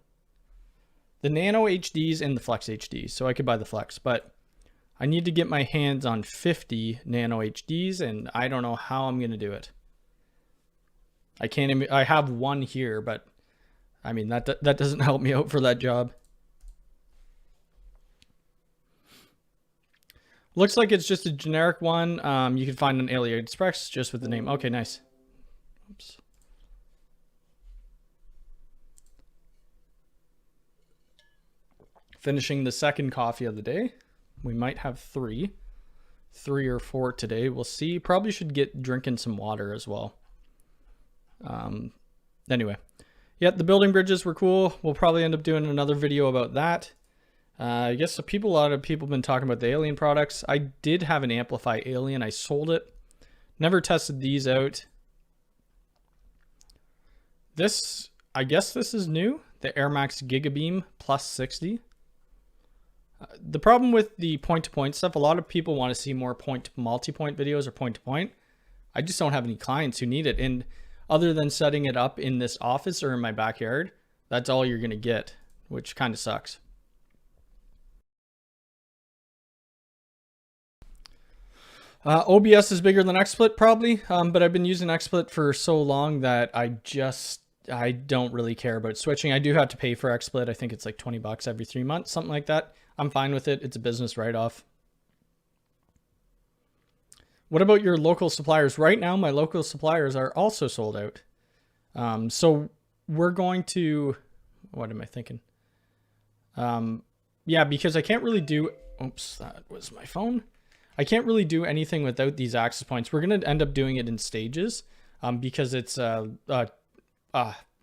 The Nano HDs and the Flex HDs, so I could buy the Flex, but I need to get my hands on 50 Nano HDs, and I don't know how I'm gonna do it. I have one here, but I mean, that doesn't help me out for that job. Looks like it's just a generic one. You can find on AliExpress just with the name. Okay, nice. Oops. Finishing the second coffee of the day. We might have 3. 3 or 4 today. We'll see. Probably should get drinking some water as well. Anyway, yeah, the building bridges were cool. We'll probably end up doing another video about that. I guess a lot of people have been talking about the Alien products. I did have an Amplify Alien. I sold it. Never tested these out. This, I guess this is new. The AirMax Gigabeam Plus 60. The problem with the point-to-point stuff, a lot of people want to see more multi-point videos or point-to-point. I just don't have any clients who need it. And other than setting it up in this office or in my backyard, that's all you're going to get, which kind of sucks. OBS is bigger than XSplit probably, but I've been using XSplit for so long that I don't really care about switching. I do have to pay for XSplit. I think it's like 20 bucks every 3 months, something like that. I'm fine with it. It's a business write-off. What about your local suppliers? Right now, my local suppliers are also sold out. So we're going to, what am I thinking? Yeah, because I can't really do, oops, that was my phone. I can't really do anything without these access points. We're going to end up doing it in stages because it's a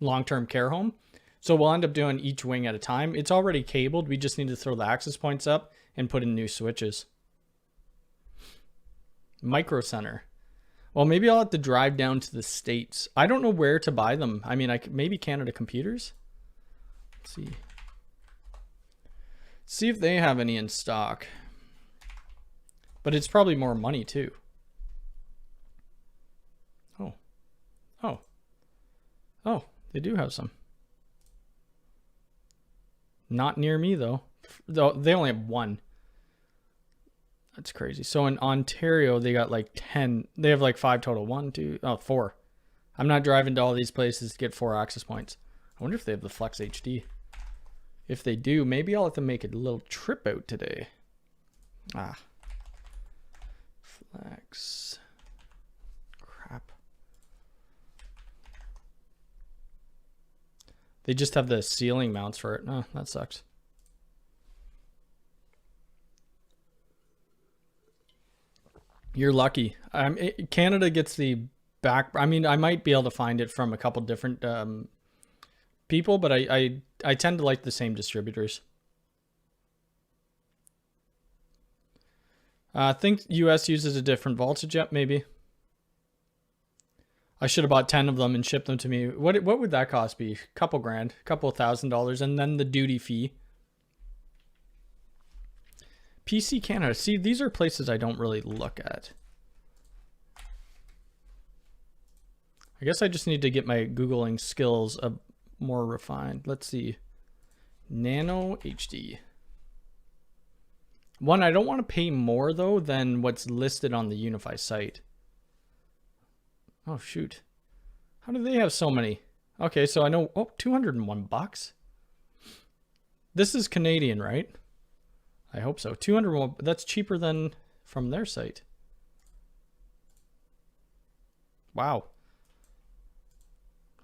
long-term care home. So we'll end up doing each wing at a time. It's already cabled. We just need to throw the access points up and put in new switches. Micro Center. Well, maybe I'll have to drive down to the States. I don't know where to buy them. I mean, maybe Canada Computers. Let's see. See if they have any in stock. But it's probably more money too. Oh, they do have some. Not near me though. They only have one. That's crazy. So in Ontario, they got like 10. They have like 5 total. 1, 2, 4. I'm not driving to all these places to get 4 access points. I wonder if they have the Flex HD. If they do, maybe I'll have to make a little trip out today. Flex. Crap. They just have the ceiling mounts for it. Oh, that sucks. You're lucky. Canada gets the back. I mean, I might be able to find it from a couple different people, but I tend to like the same distributors. I think US uses a different voltage. Yep, maybe. I should have bought 10 of them and shipped them to me. What would that cost be? Couple grand, couple $1,000, and then the duty fee. PC Canada. See, these are places I don't really look at. I guess I just need to get my Googling skills more refined. Let's see. Nano HD. One, I don't want to pay more though than what's listed on the UniFi site. Oh shoot. How do they have so many? Okay, so I know, oh, 201 bucks. This is Canadian, right? I hope so. 201, that's cheaper than from their site. Wow.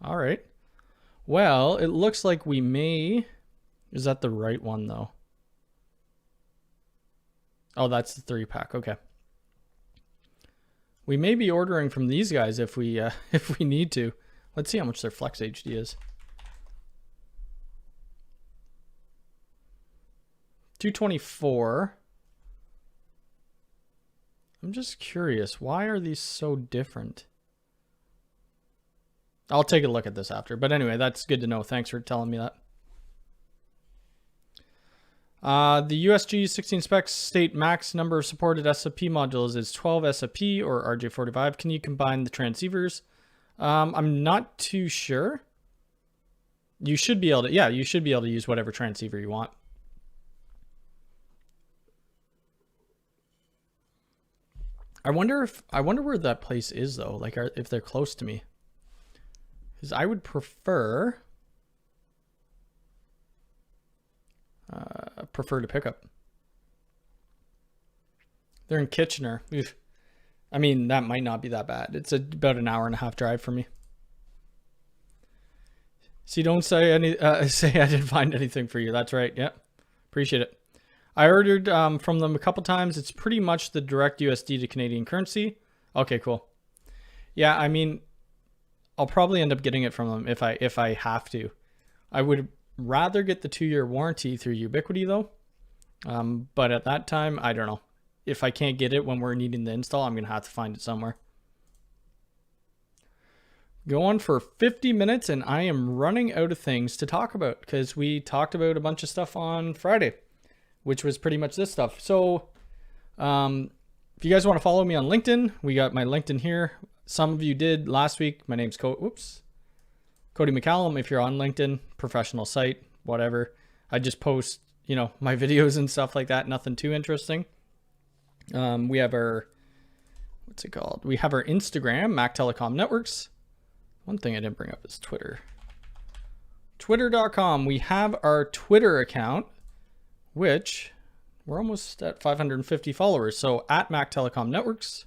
All right. Well, it looks like we may, is that the right one though? Oh, that's the 3-pack. Okay. We may be ordering from these guys if we need to. Let's see how much their Flex HD is. $224. I'm just curious, why are these so different? I'll take a look at this after. But anyway, that's good to know. Thanks for telling me that. The USG 16 specs state max number of supported SFP modules is 12 SFP or RJ45. Can you combine the transceivers? I'm not too sure. You should be able to, yeah, you should be able to use whatever transceiver you want. I wonder where that place is though, like if they're close to me. Because I would prefer to pick up. They're in Kitchener. Oof. I mean, that might not be that bad. It's about an hour and a half drive for me. See, don't say say I didn't find anything for you. That's right. Yeah, appreciate it. I ordered from them a couple times. It's pretty much the direct USD to Canadian currency. Okay, cool. Yeah, I mean, I'll probably end up getting it from them if I have to. I would rather get the 2-year warranty through Ubiquiti though. But at that time, I don't know. If I can't get it when we're needing the install, I'm going to have to find it somewhere. Going for 50 minutes and I am running out of things to talk about because we talked about a bunch of stuff on Friday, which was pretty much this stuff. So if you guys want to follow me on LinkedIn, we got my LinkedIn here. Some of you did last week. My name's Cody McCallum. If you're on LinkedIn, professional site, whatever. I just post, you know, my videos and stuff like that. Nothing too interesting. We have our, what's it called? We have our Instagram, Mac Telecom Networks. One thing I didn't bring up is Twitter. Twitter.com. We have our Twitter account, which we're almost at 550 followers. So at Mac Telecom Networks.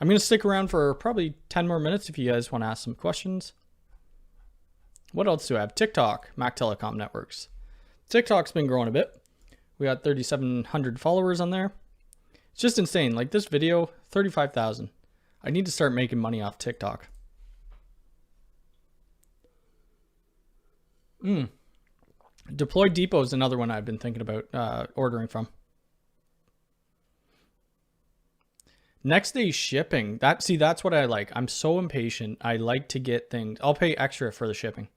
I'm going to stick around for probably 10 more minutes if you guys want to ask some questions. What else do I have? TikTok, Mac Telecom Networks. TikTok's been growing a bit. We got 3,700 followers on there. It's just insane. Like this video, 35,000. I need to start making money off TikTok. Deploy Depot is another one I've been thinking about ordering from. Next day shipping. That's what I like. I'm so impatient. I like to get things. I'll pay extra for the shipping.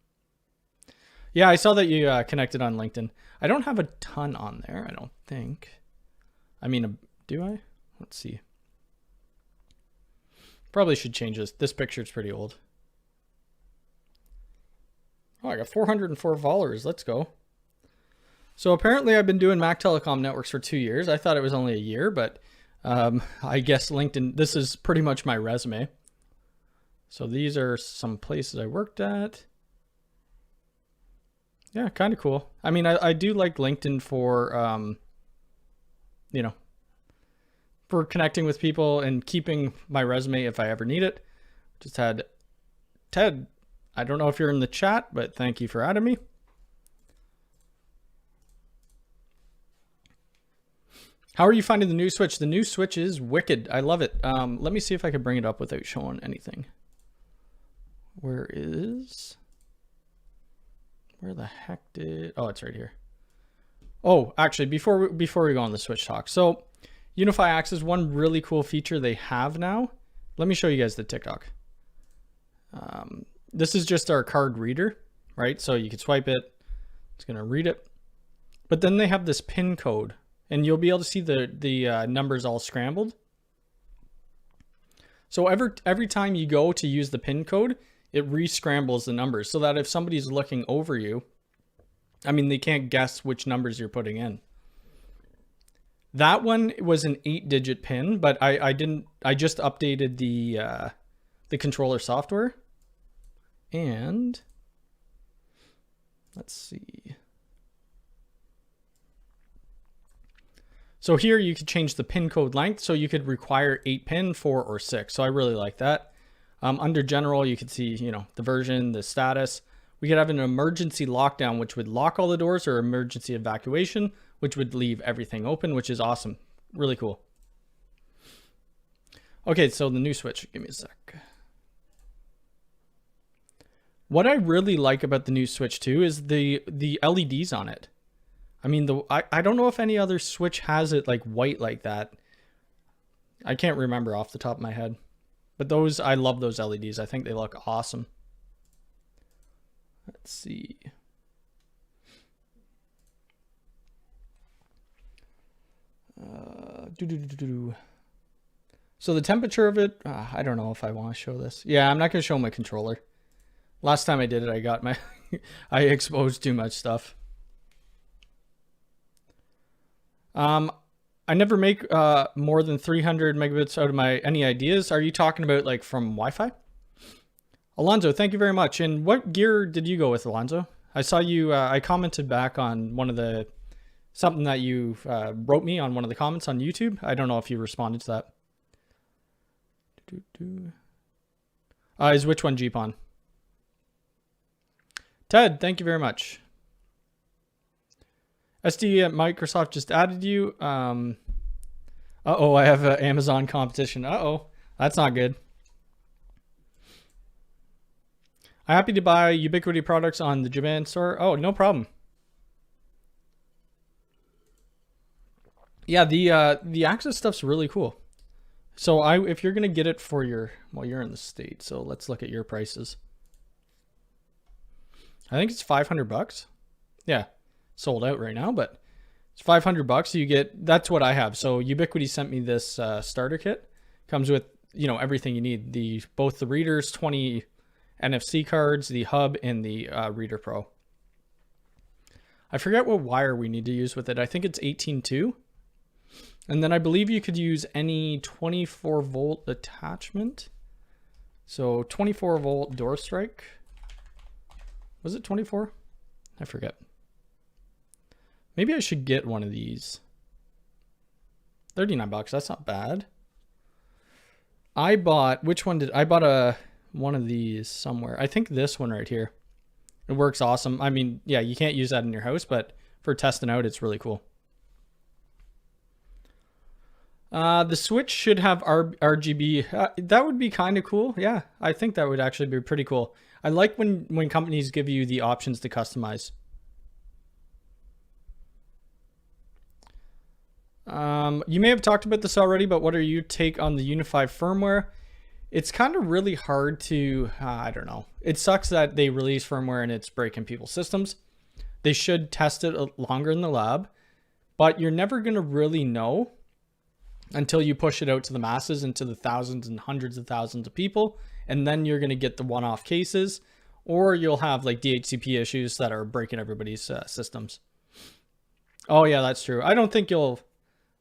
Yeah, I saw that you connected on LinkedIn. I don't have a ton on there, I don't think. I mean, do I? Let's see. Probably should change this. This picture's pretty old. Oh, I got 404 followers. Let's go. So apparently I've been doing Mac Telecom Networks for 2 years. I thought it was only a year, but I guess LinkedIn, this is pretty much my resume. So these are some places I worked at. Yeah, kind of cool. I mean, I do like LinkedIn for, you know, for connecting with people and keeping my resume if I ever need it. Just had Ted. I don't know if you're in the chat, but thank you for adding me. How are you finding the new Switch? The new Switch is wicked. I love it. Let me see if I can bring it up without showing anything. Where the heck did... Oh, it's right here. Oh, actually, before we go on the Switch talk. So UniFi Access, one really cool feature they have now. Let me show you guys the TikTok. This is just our card reader, right? So you could swipe it. It's going to read it. But then they have this PIN code, and you'll be able to see the numbers all scrambled. So every time you go to use the PIN code, it re-scrambles the numbers so that if somebody's looking over you, I mean, they can't guess which numbers you're putting in. That one was an 8-digit PIN, but I just updated the controller software. And let's see. So here you could change the pin code length. So you could require 8 pin, 4 or 6. So I really like that. Under general, you could see, you know, the version, the status. We could have an emergency lockdown, which would lock all the doors, or emergency evacuation, which would leave everything open, which is awesome. Really cool. Okay, so the new Switch. Give me a sec. What I really like about the new Switch too is the LEDs on it. I mean, I don't know if any other Switch has it like white like that. I can't remember off the top of my head. But those, I love those LEDs. I think they look awesome. Let's see. So the temperature of it, I don't know if I want to show this. Yeah, I'm not going to show my controller. Last time I did it, I got my, I exposed too much stuff. I never make more than 300 megabits out of any ideas. Are you talking about like from Wi-Fi? Alonzo, thank you very much. And what gear did you go with, Alonzo? I saw you, I commented back on one of something that you wrote me on one of the comments on YouTube. I don't know if you responded to that. Is which one Jeepon? Ted, thank you very much. SD at Microsoft just added you. Uh-oh, I have an Amazon competition. Uh-oh, that's not good. I'm happy to buy Ubiquiti products on the Japan store. Oh, no problem. Yeah, the Access stuff's really cool. So if you're gonna get it for your, well, you're in the States, so let's look at your prices. I think it's 500 bucks. Yeah, sold out right now, but it's 500 bucks. You get, that's what I have. So Ubiquiti sent me this starter kit. Comes with, you know, everything you need. Both the readers, 20 NFC cards, the hub, and the Reader Pro. I forget what wire we need to use with it. I think it's 18.2. And then I believe you could use any 24 volt attachment. So 24 volt door strike. Was it 24? I forget. Maybe I should get one of these. 39 bucks, that's not bad. I bought, which one did I bought one of these somewhere. I think this one right here. It works awesome. I mean, yeah, you can't use that in your house, but for testing out, it's really cool. The Switch should have RGB. That would be kind of cool. Yeah, I think that would actually be pretty cool. I like when companies give you the options to customize. You may have talked about this already, but what are your take on the UniFi firmware? It's kind of really hard to, I don't know. It sucks that they release firmware and it's breaking people's systems. They should test it longer in the lab, but you're never going to really know until you push it out to the masses, into the thousands and hundreds of thousands of people. And then you're going to get the one-off cases, or you'll have like DHCP issues that are breaking everybody's systems. Oh yeah, that's true. I don't think you're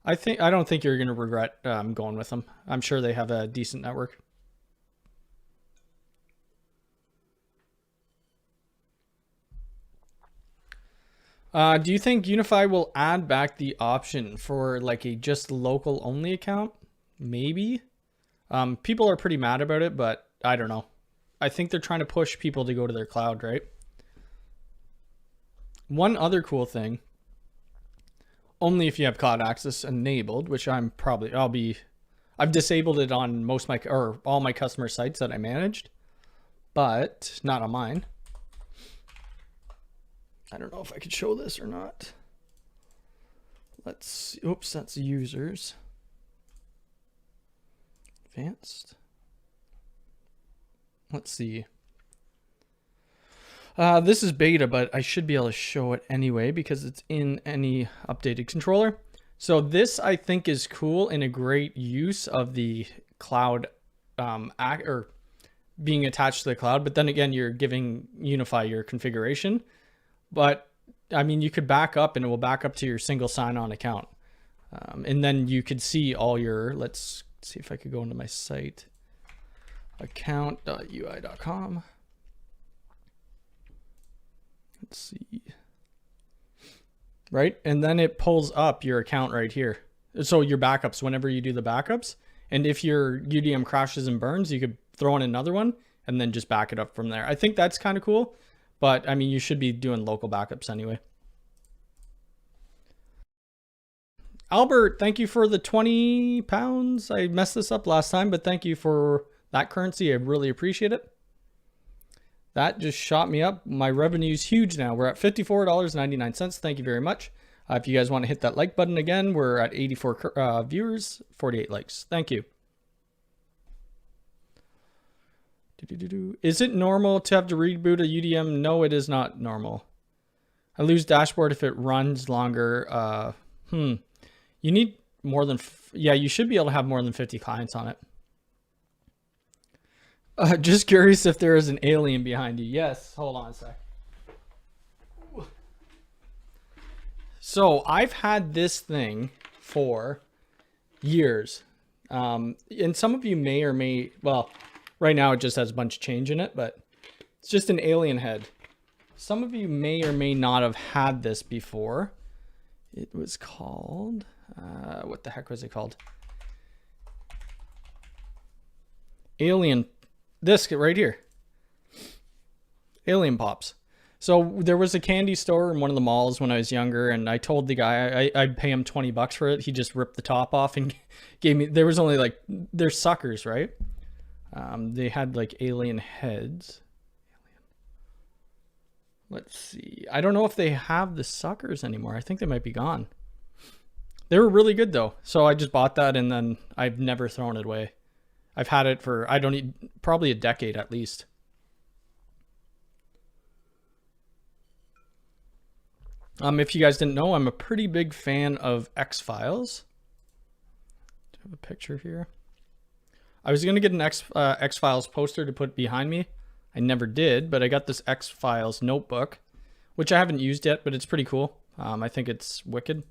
going to regret going with them. I'm sure they have a decent network. Do you think UniFi will add back the option for like a just local only account? Maybe. People are pretty mad about it, but I don't know. I think they're trying to push people to go to their cloud, right? One other cool thing, only if you have cloud access enabled, which I've disabled it on all my customer sites that I managed, but not on mine. I don't know if I could show this or not. Let's see. Oops, that's users. Advanced. Let's see. This is beta, but I should be able to show it anyway because it's in any updated controller. So this I think is cool and a great use of the cloud or being attached to the cloud. But then again, you're giving UniFi your configuration. But I mean, you could back up and it will back up to your single sign-on account. And then you could see all your, let's see if I could go into my site, account.ui.com. Let's see. Right. And then it pulls up your account right here. So your backups, whenever you do the backups, and if your UDM crashes and burns, you could throw in another one and then just back it up from there. I think that's kind of cool. But I mean, you should be doing local backups anyway. Albert, thank you for the 20 pounds. I messed this up last time, but thank you for that currency. I really appreciate it. That just shot me up. My revenue's huge now. We're at $54.99. Thank you very much. If you guys want to hit that like button again, we're at 84 viewers, 48 likes. Thank you. Is it normal to have to reboot a UDM? No, it is not normal. I lose dashboard if it runs longer. You need more than, yeah, you should be able to have more than 50 clients on it. Just curious if there is an alien behind you. Yes, hold on a sec. So I've had this thing for years. And some of you may or may, well, right now it just has a bunch of change in it, but it's just an alien head. Some of you may or may not have had this before. It was called, what the heck was it called? Alien, this right here. Alien Pops. So there was a candy store in one of the malls when I was younger, and I told the guy I'd pay him $20 for it. He just ripped the top off and gave me. There was only like, they're suckers, right? They had like alien heads. Let's see. I don't know if they have the suckers anymore. I think they might be gone. They were really good though. So I just bought that, and then I've never thrown it away. I've had it for, I don't need, probably a decade at least. If you guys didn't know, I'm a pretty big fan of X-Files. Do I have a picture here? I was going to get an X-Files poster to put behind me. I never did, but I got this X-Files notebook, which I haven't used yet, but it's pretty cool. I think it's wicked.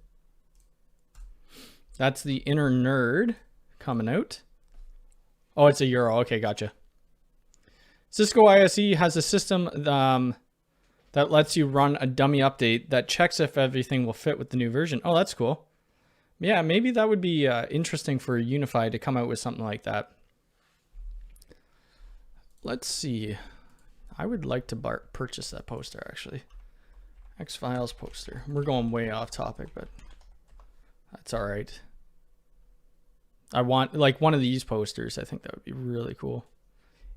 That's the Inner Nerd coming out. Oh, it's €1. Okay, gotcha. Cisco ISE has a system that lets you run a dummy update that checks if everything will fit with the new version. Oh, that's cool. Yeah, maybe that would be interesting for UniFi to come out with something like that. Let's see. I would like to purchase that poster, actually. X-Files poster. We're going way off topic, but that's all right. I want like one of these posters. I think that would be really cool.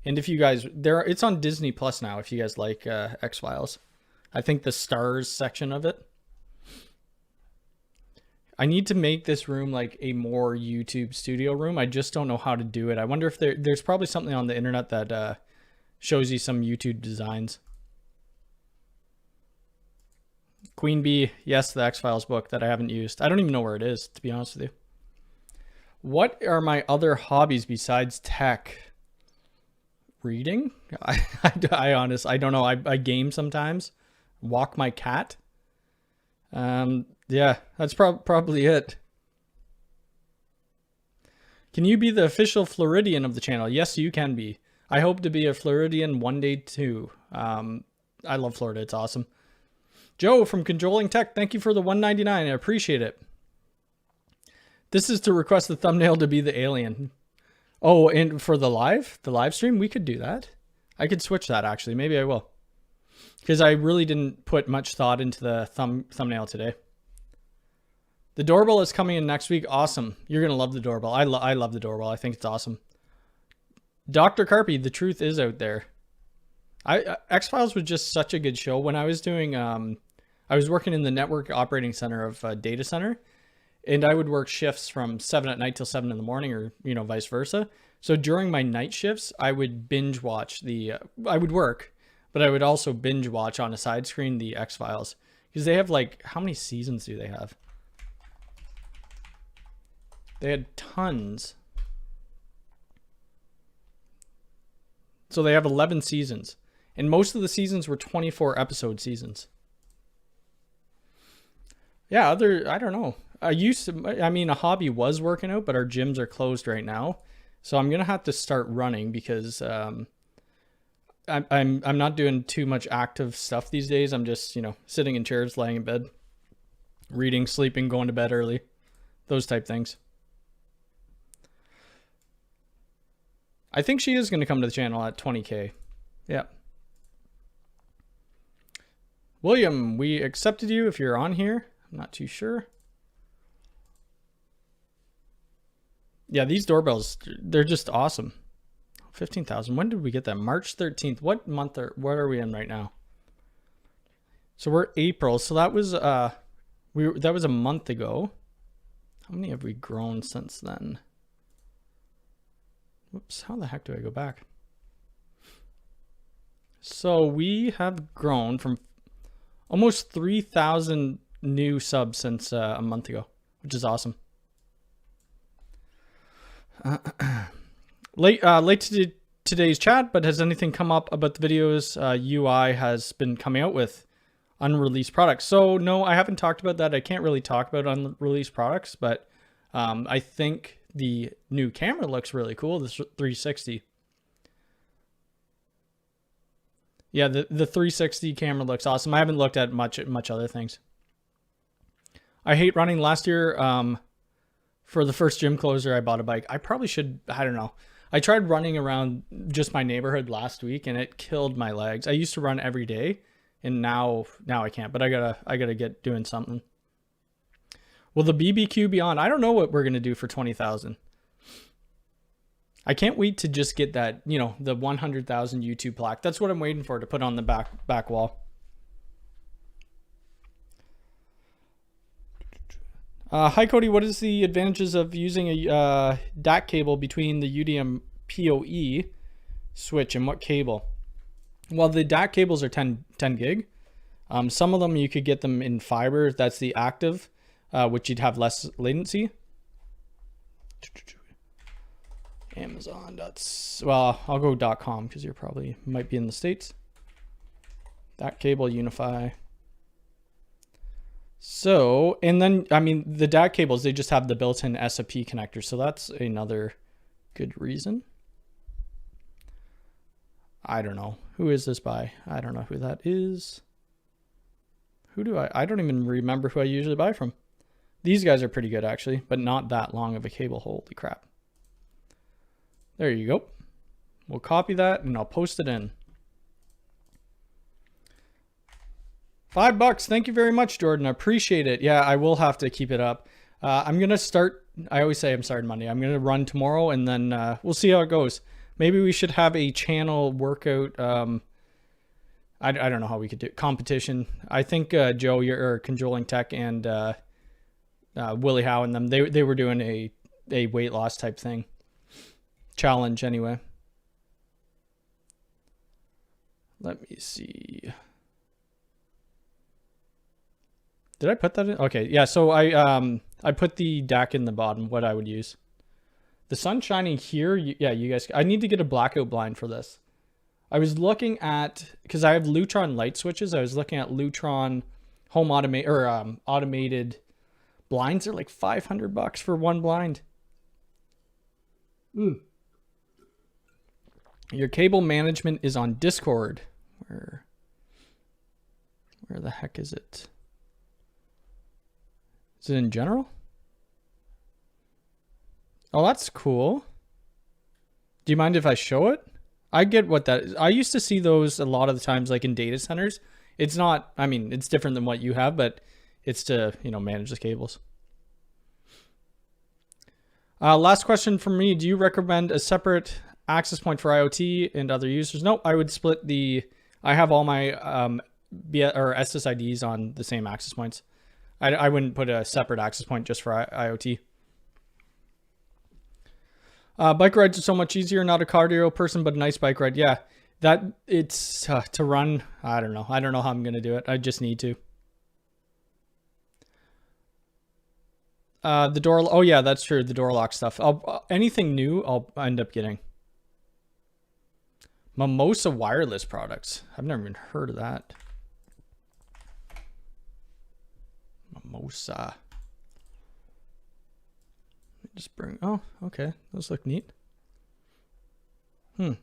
And if you guys, it's on Disney Plus now. If you guys like X-Files, I think the stars section of it. I need to make this room like a more YouTube studio room. I just don't know how to do it. I wonder if there's probably something on the internet that shows you some YouTube designs. Queen Bee, yes, the X-Files book that I haven't used. I don't even know where it is, to be honest with you. What are my other hobbies besides tech? Reading? I honestly, I don't know. I game sometimes. Walk my cat. Yeah, that's probably it. Can you be the official Floridian of the channel? Yes, you can be. I hope to be a Floridian one day too. I love Florida. It's awesome. Joe from Controlling Tech, thank you for the $1.99. I appreciate it. This is to request the thumbnail to be the alien. Oh, and for the live stream, we could do that. I could switch that actually. Maybe I will. Because I really didn't put much thought into the thumbnail today. The doorbell is coming in next week. Awesome. You're going to love the doorbell. I love the doorbell. I think it's awesome. Dr. Carpy, the truth is out there. X-Files was just such a good show. When I was doing, I was working in the network operating center of a data center. And I would work shifts from 7 at night till 7 in the morning, or, you know, vice versa. So during my night shifts, I would binge watch I would work, but I would also binge watch on a side screen the X-Files. Because they have like, how many seasons do they have? They had tons. So they have 11 seasons. And most of the seasons were 24 episode seasons. Yeah, I don't know. I mean, a hobby was working out, but our gyms are closed right now. So I'm going to have to start running because I'm not doing too much active stuff these days. I'm just, you know, sitting in chairs, laying in bed, reading, sleeping, going to bed early, those type things. I think she is going to come to the channel at 20K. Yeah. William, we accepted you if you're on here. I'm not too sure. Yeah, these doorbells, they're just awesome. 15,000. When did we get that? March 13th. What month what are we in right now? So we're April. So that was that was a month ago. How many have we grown since then? Whoops, how the heck do I go back? So we have grown from almost 3,000 new subs since a month ago, which is awesome. Late to today's chat, but has anything come up about the videos UI has been coming out with unreleased products? So no, I haven't talked about that. I can't really talk about unreleased products, but I think the new camera looks really cool. This 360. Yeah, the 360 camera looks awesome. I haven't looked at much other things. I hate running. Last year, for the first gym closer, I bought a bike. I probably should, I don't know. I tried running around just my neighborhood last week and it killed my legs. I used to run every day and now I can't, but I gotta get doing something. Will the BBQ be on? I don't know what we're gonna do for 20,000. I can't wait to just get that, you know, the 100,000 YouTube plaque. That's what I'm waiting for to put on the back wall. Hi Cody, what is the advantages of using a DAC cable between the UDM PoE switch and what cable? Well, the DAC cables are 10 gig. Some of them you could get them in fiber. That's the active, which you'd have less latency. Amazon. Well, I'll go .com because you're probably might be in the States. DAC cable, UniFi. So, and then, I mean, the DAC cables, they just have the built-in SFP connector. So that's another good reason. I don't know. Who is this by? I don't know who that is. Who do I don't even remember who I usually buy from. These guys are pretty good actually, but not that long of a cable. Holy crap. There you go. We'll copy that and I'll post it in. $5. Thank you very much, Jordan. I appreciate it. Yeah, I will have to keep it up. I'm going to start. I always say I'm starting Monday. I'm going to run tomorrow and then we'll see how it goes. Maybe we should have a channel workout. I don't know how we could do competition. I think Joe, you're Controlling Tech, and Willie Howe and them, they were doing a weight loss type thing. Challenge anyway. Let me see. Did I put that in? Okay, yeah, so I put the DAC in the bottom, what I would use. The sun shining here, yeah, you guys, I need to get a blackout blind for this. I was looking at, because I have Lutron light switches, I was looking at Lutron home automated blinds. They're like $500 for one blind. Your cable management is on Discord. Where the heck is it? Is it in general? Oh, that's cool. Do you mind if I show it? I get what that is. I used to see those a lot of the times, like in data centers. It's not, I mean, it's different than what you have, but it's to, you know, manage the cables. Last question from me. Do you recommend a separate access point for IoT and other users? Nope. I would split I have all my SSIDs on the same access points. I wouldn't put a separate access point just for IoT. Bike rides are so much easier. Not a cardio person, but a nice bike ride. Yeah, that it's to run. I don't know. I don't know how I'm going to do it. I just need to. The door. Oh yeah, that's true. The door lock stuff. Anything new, I'll end up getting. Mimosa wireless products. I've never even heard of that. Mimosa. Just bring, oh, okay. Those look neat. Are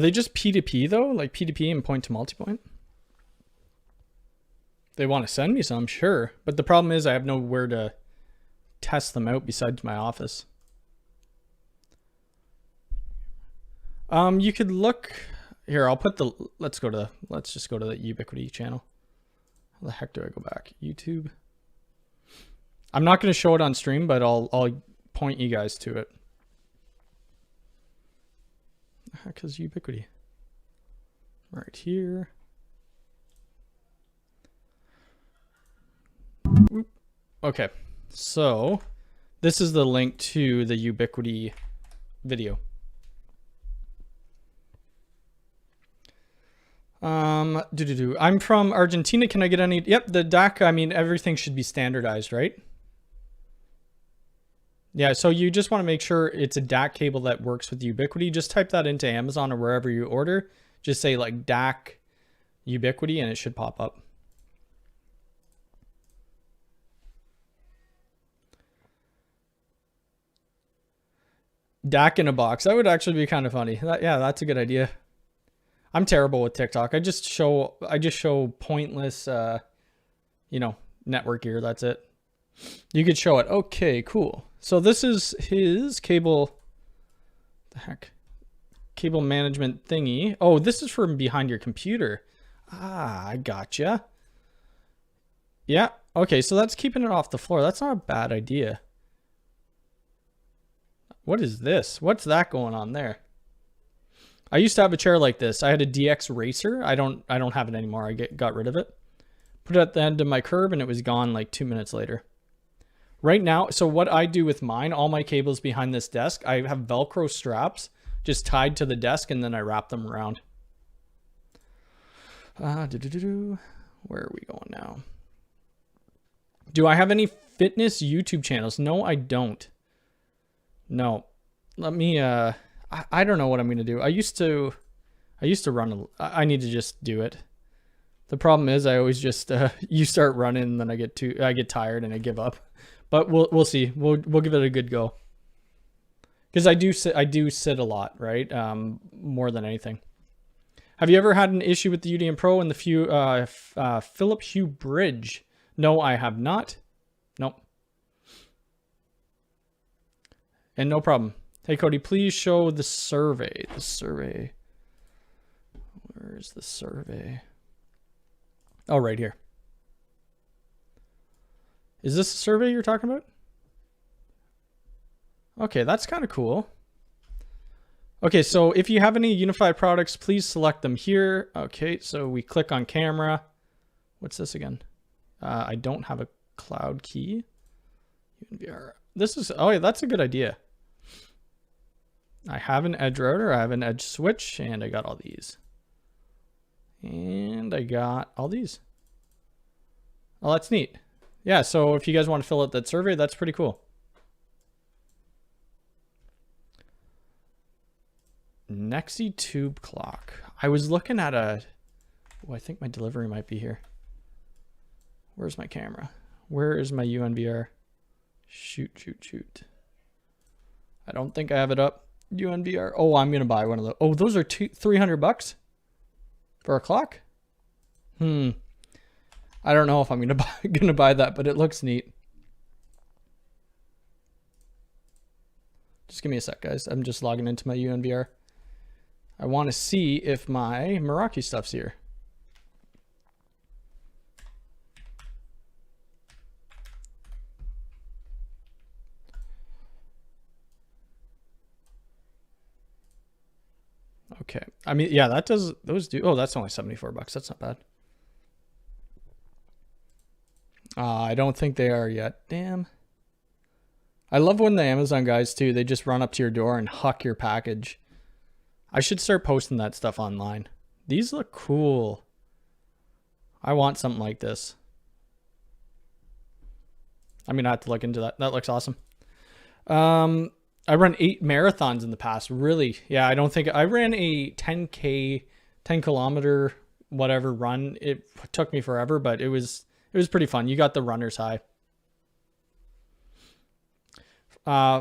they just P2P though? Like P2P and point to multipoint? They want to send me some, sure. But the problem is I have nowhere to test them out besides my office. You could look here. I'll put let's just go to the Ubiquiti channel. How the heck do I go back? YouTube. I'm not going to show it on stream, but I'll point you guys to it. The heck is Ubiquiti? Right here. Okay, so this is the link to the Ubiquiti video. I'm from Argentina. Can I get any? Yep, the DAC. I mean, everything should be standardized, right? Yeah, so you just want to make sure it's a DAC cable that works with Ubiquiti. Just type that into Amazon or wherever you order. Just say like DAC Ubiquiti and it should pop up. DAC in a box. That would actually be kind of funny. Yeah, that's a good idea. I'm terrible with TikTok. I just show pointless, you know, network gear. That's it. You could show it. Okay, cool. So this is his cable. The heck? cable management thingy. Oh, this is from behind your computer. Ah, I gotcha. Yeah, okay, so that's keeping it off the floor. That's not a bad idea. What is this? What's that going on there? I used to have a chair like this. I had a DX Racer. I don't have it anymore. I got rid of it. Put it at the end of my curb and it was gone like 2 minutes later. Right now, so what I do with mine, all my cables behind this desk, I have Velcro straps just tied to the desk and then I wrap them around. Where are we going now? Do I have any fitness YouTube channels? No, I don't. No. Let me, I don't know what I'm going to do. I used to run, I need to just do it. The problem is I always just, you start running and then I get tired and I give up. But we'll see. We'll give it a good go. Because I do sit a lot, right? More than anything. Have you ever had an issue with the UDM Pro and the Philip Hue bridge? No, I have not. Nope. And no problem. Hey Cody, please show the survey. The survey. Where's the survey? Oh, right here. Is this a survey you're talking about? Okay, that's kind of cool. Okay, so if you have any UniFi products, please select them here. Okay, so we click on camera. What's this again? I don't have a cloud key. This is, oh yeah, that's a good idea. I have an edge router, I have an edge switch, and I got all these. And I got all these. Oh, that's neat. Yeah, so if you guys want to fill out that survey, that's pretty cool. Nexi tube clock. I was looking at a, oh, I think my delivery might be here. Where's my camera? Where is my UNVR? Shoot. I don't think I have it up. UNVR. Oh, I'm going to buy one of those. Oh, those are $300 for a clock? I don't know if I'm gonna buy that, but it looks neat. Just give me a sec, guys. I'm just logging into my UNVR. I want to see if my Meraki stuff's here. Okay. I mean, yeah, that does, those do, oh, that's only $74. That's not bad. I don't think they are yet. Damn. I love when the Amazon guys too, they just run up to your door and huck your package. I should start posting that stuff online. These look cool. I want something like this. I mean, I have to look into that. That looks awesome. I run 8 marathons in the past. Really? Yeah, I don't think I ran a 10K, 10 kilometer, whatever run. It took me forever, but it was pretty fun. You got the runner's high.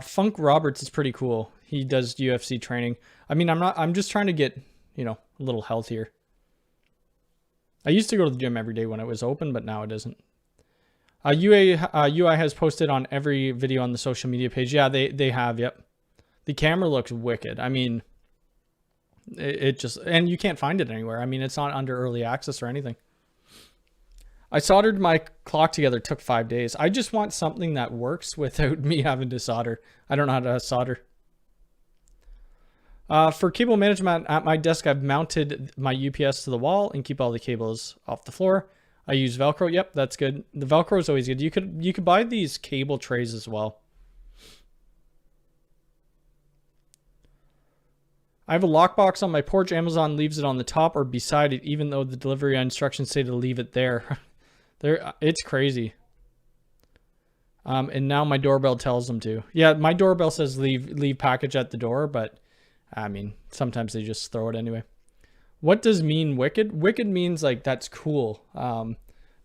Funk Roberts is pretty cool. He does UFC training. I mean, I'm just trying to get, you know, a little healthier. I used to go to the gym every day when it was open, but now it isn't. UI has posted on every video on the social media page. Yeah, they have. Yep. The camera looks wicked. I mean, it just, and you can't find it anywhere. I mean, it's not under early access or anything. I soldered my clock together. It took 5 days. I just want something that works without me having to solder. I don't know how to solder. For cable management at my desk, I've mounted my UPS to the wall and keep all the cables off the floor. I use Velcro. Yep, that's good. The Velcro is always good. You could buy these cable trays as well. I have a lockbox on my porch. Amazon leaves it on the top or beside it, even though the delivery instructions say to leave it there. It's crazy. And now my doorbell tells them to. Yeah, my doorbell says leave package at the door, but I mean, sometimes they just throw it anyway. What does mean wicked? Wicked means like that's cool.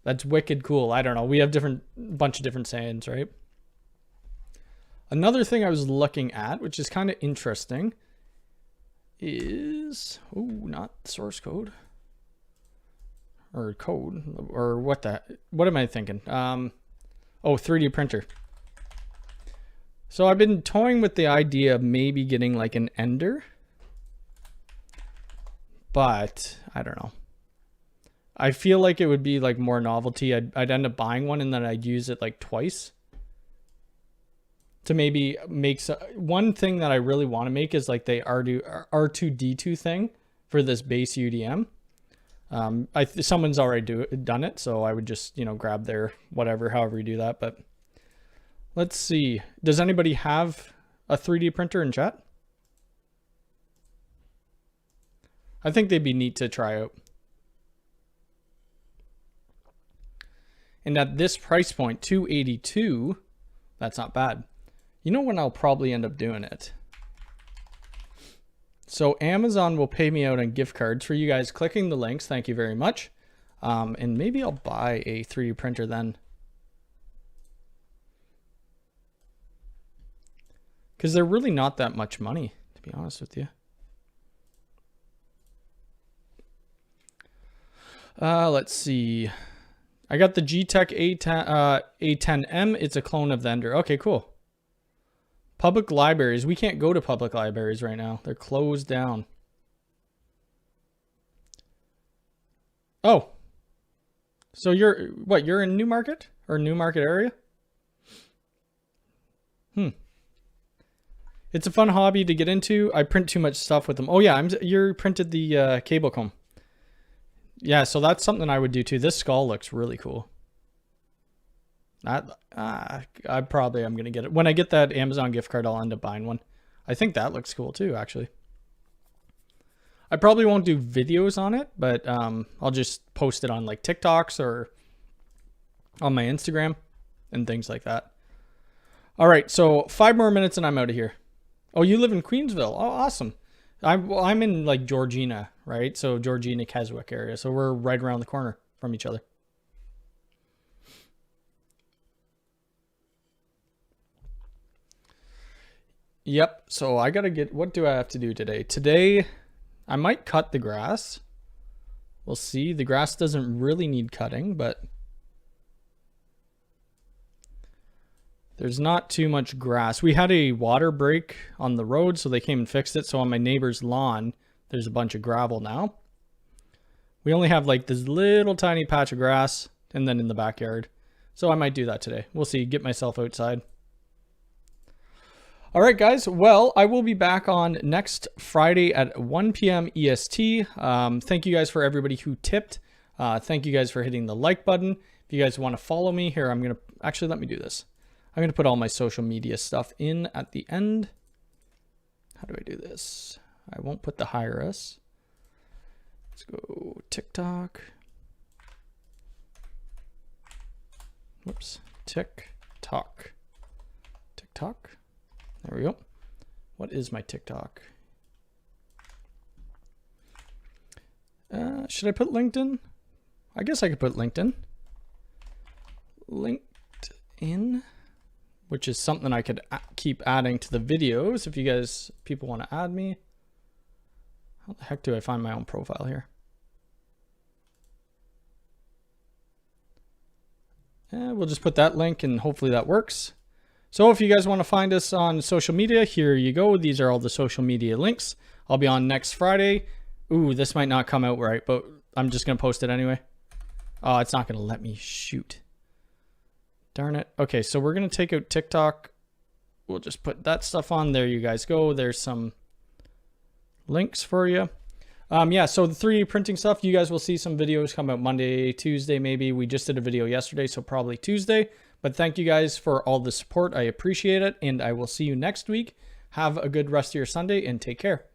That's wicked cool. I don't know. We have bunch of different sayings, right? Another thing I was looking at, which is kind of interesting, is not source code or code or what am I thinking? 3D printer. So I've been toying with the idea of maybe getting like an Ender. but I don't know. I feel like it would be like more novelty. I'd end up buying one and then I'd use it like twice to maybe make one thing that I really want to make is like the R2D2 thing for this base UDM. Someone's already done it, so I would just, you know, grab their whatever, however you do that. But let's see. Does anybody have a 3D printer in chat? I think they'd be neat to try out. And at this price point, $282, that's not bad. You know when I'll probably end up doing it? So Amazon will pay me out on gift cards for you guys clicking the links. Thank you very much. And maybe I'll buy a 3D printer then. Because they're really not that much money, to be honest with you. Let's see. I got the G-Tech A10M. It's a clone of the Ender. Okay, cool. Public libraries. We can't go to public libraries right now. They're closed down. Oh. So you're in Newmarket or Newmarket area? It's a fun hobby to get into. I print too much stuff with them. Oh yeah, you printed the cable comb. Yeah, so that's something I would do too. This skull looks really cool. I probably am going to get it. When I get that Amazon gift card, I'll end up buying one. I think that looks cool too, actually. I probably won't do videos on it, but I'll just post it on like TikToks or on my Instagram and things like that. All right, so 5 more minutes and I'm out of here. Oh, you live in Queensville. Oh, awesome. I'm in like Georgina, right? So Georgina, Keswick area. So we're right around the corner from each other. Yep. So I got to get, what do I have to do today? Today, I might cut the grass. We'll see. The grass doesn't really need cutting, but there's not too much grass. We had a water break on the road, so they came and fixed it. So on my neighbor's lawn, there's a bunch of gravel now. We only have like this little tiny patch of grass and then in the backyard. So I might do that today. We'll see. Get myself outside. All right, guys. Well, I will be back on next Friday at 1 p.m. EST. Thank you guys for everybody who tipped. Thank you guys for hitting the like button. If you guys want to follow me here, I'm going to actually let me do this. I'm going to put all my social media stuff in at the end. How do I do this? I won't put the hire us. Let's go TikTok. Whoops. TikTok. TikTok. There we go. What is my TikTok? Should I put LinkedIn? I guess I could put LinkedIn. LinkedIn. Which is something I could keep adding to the videos if you people want to add me. How the heck do I find my own profile here? We'll just put that link and hopefully that works. So if you guys want to find us on social media, here you go. These are all the social media links. I'll be on next Friday. Ooh, this might not come out right, but I'm just going to post it anyway. Oh, it's not going to let me shoot. Darn it. Okay, so we're going to take out TikTok. We'll just put that stuff on. There you guys go. There's some links for you. Yeah, so the 3D printing stuff, you guys will see some videos come out Monday, Tuesday maybe. We just did a video yesterday, so probably Tuesday. But thank you guys for all the support. I appreciate it, and I will see you next week. Have a good rest of your Sunday, and take care.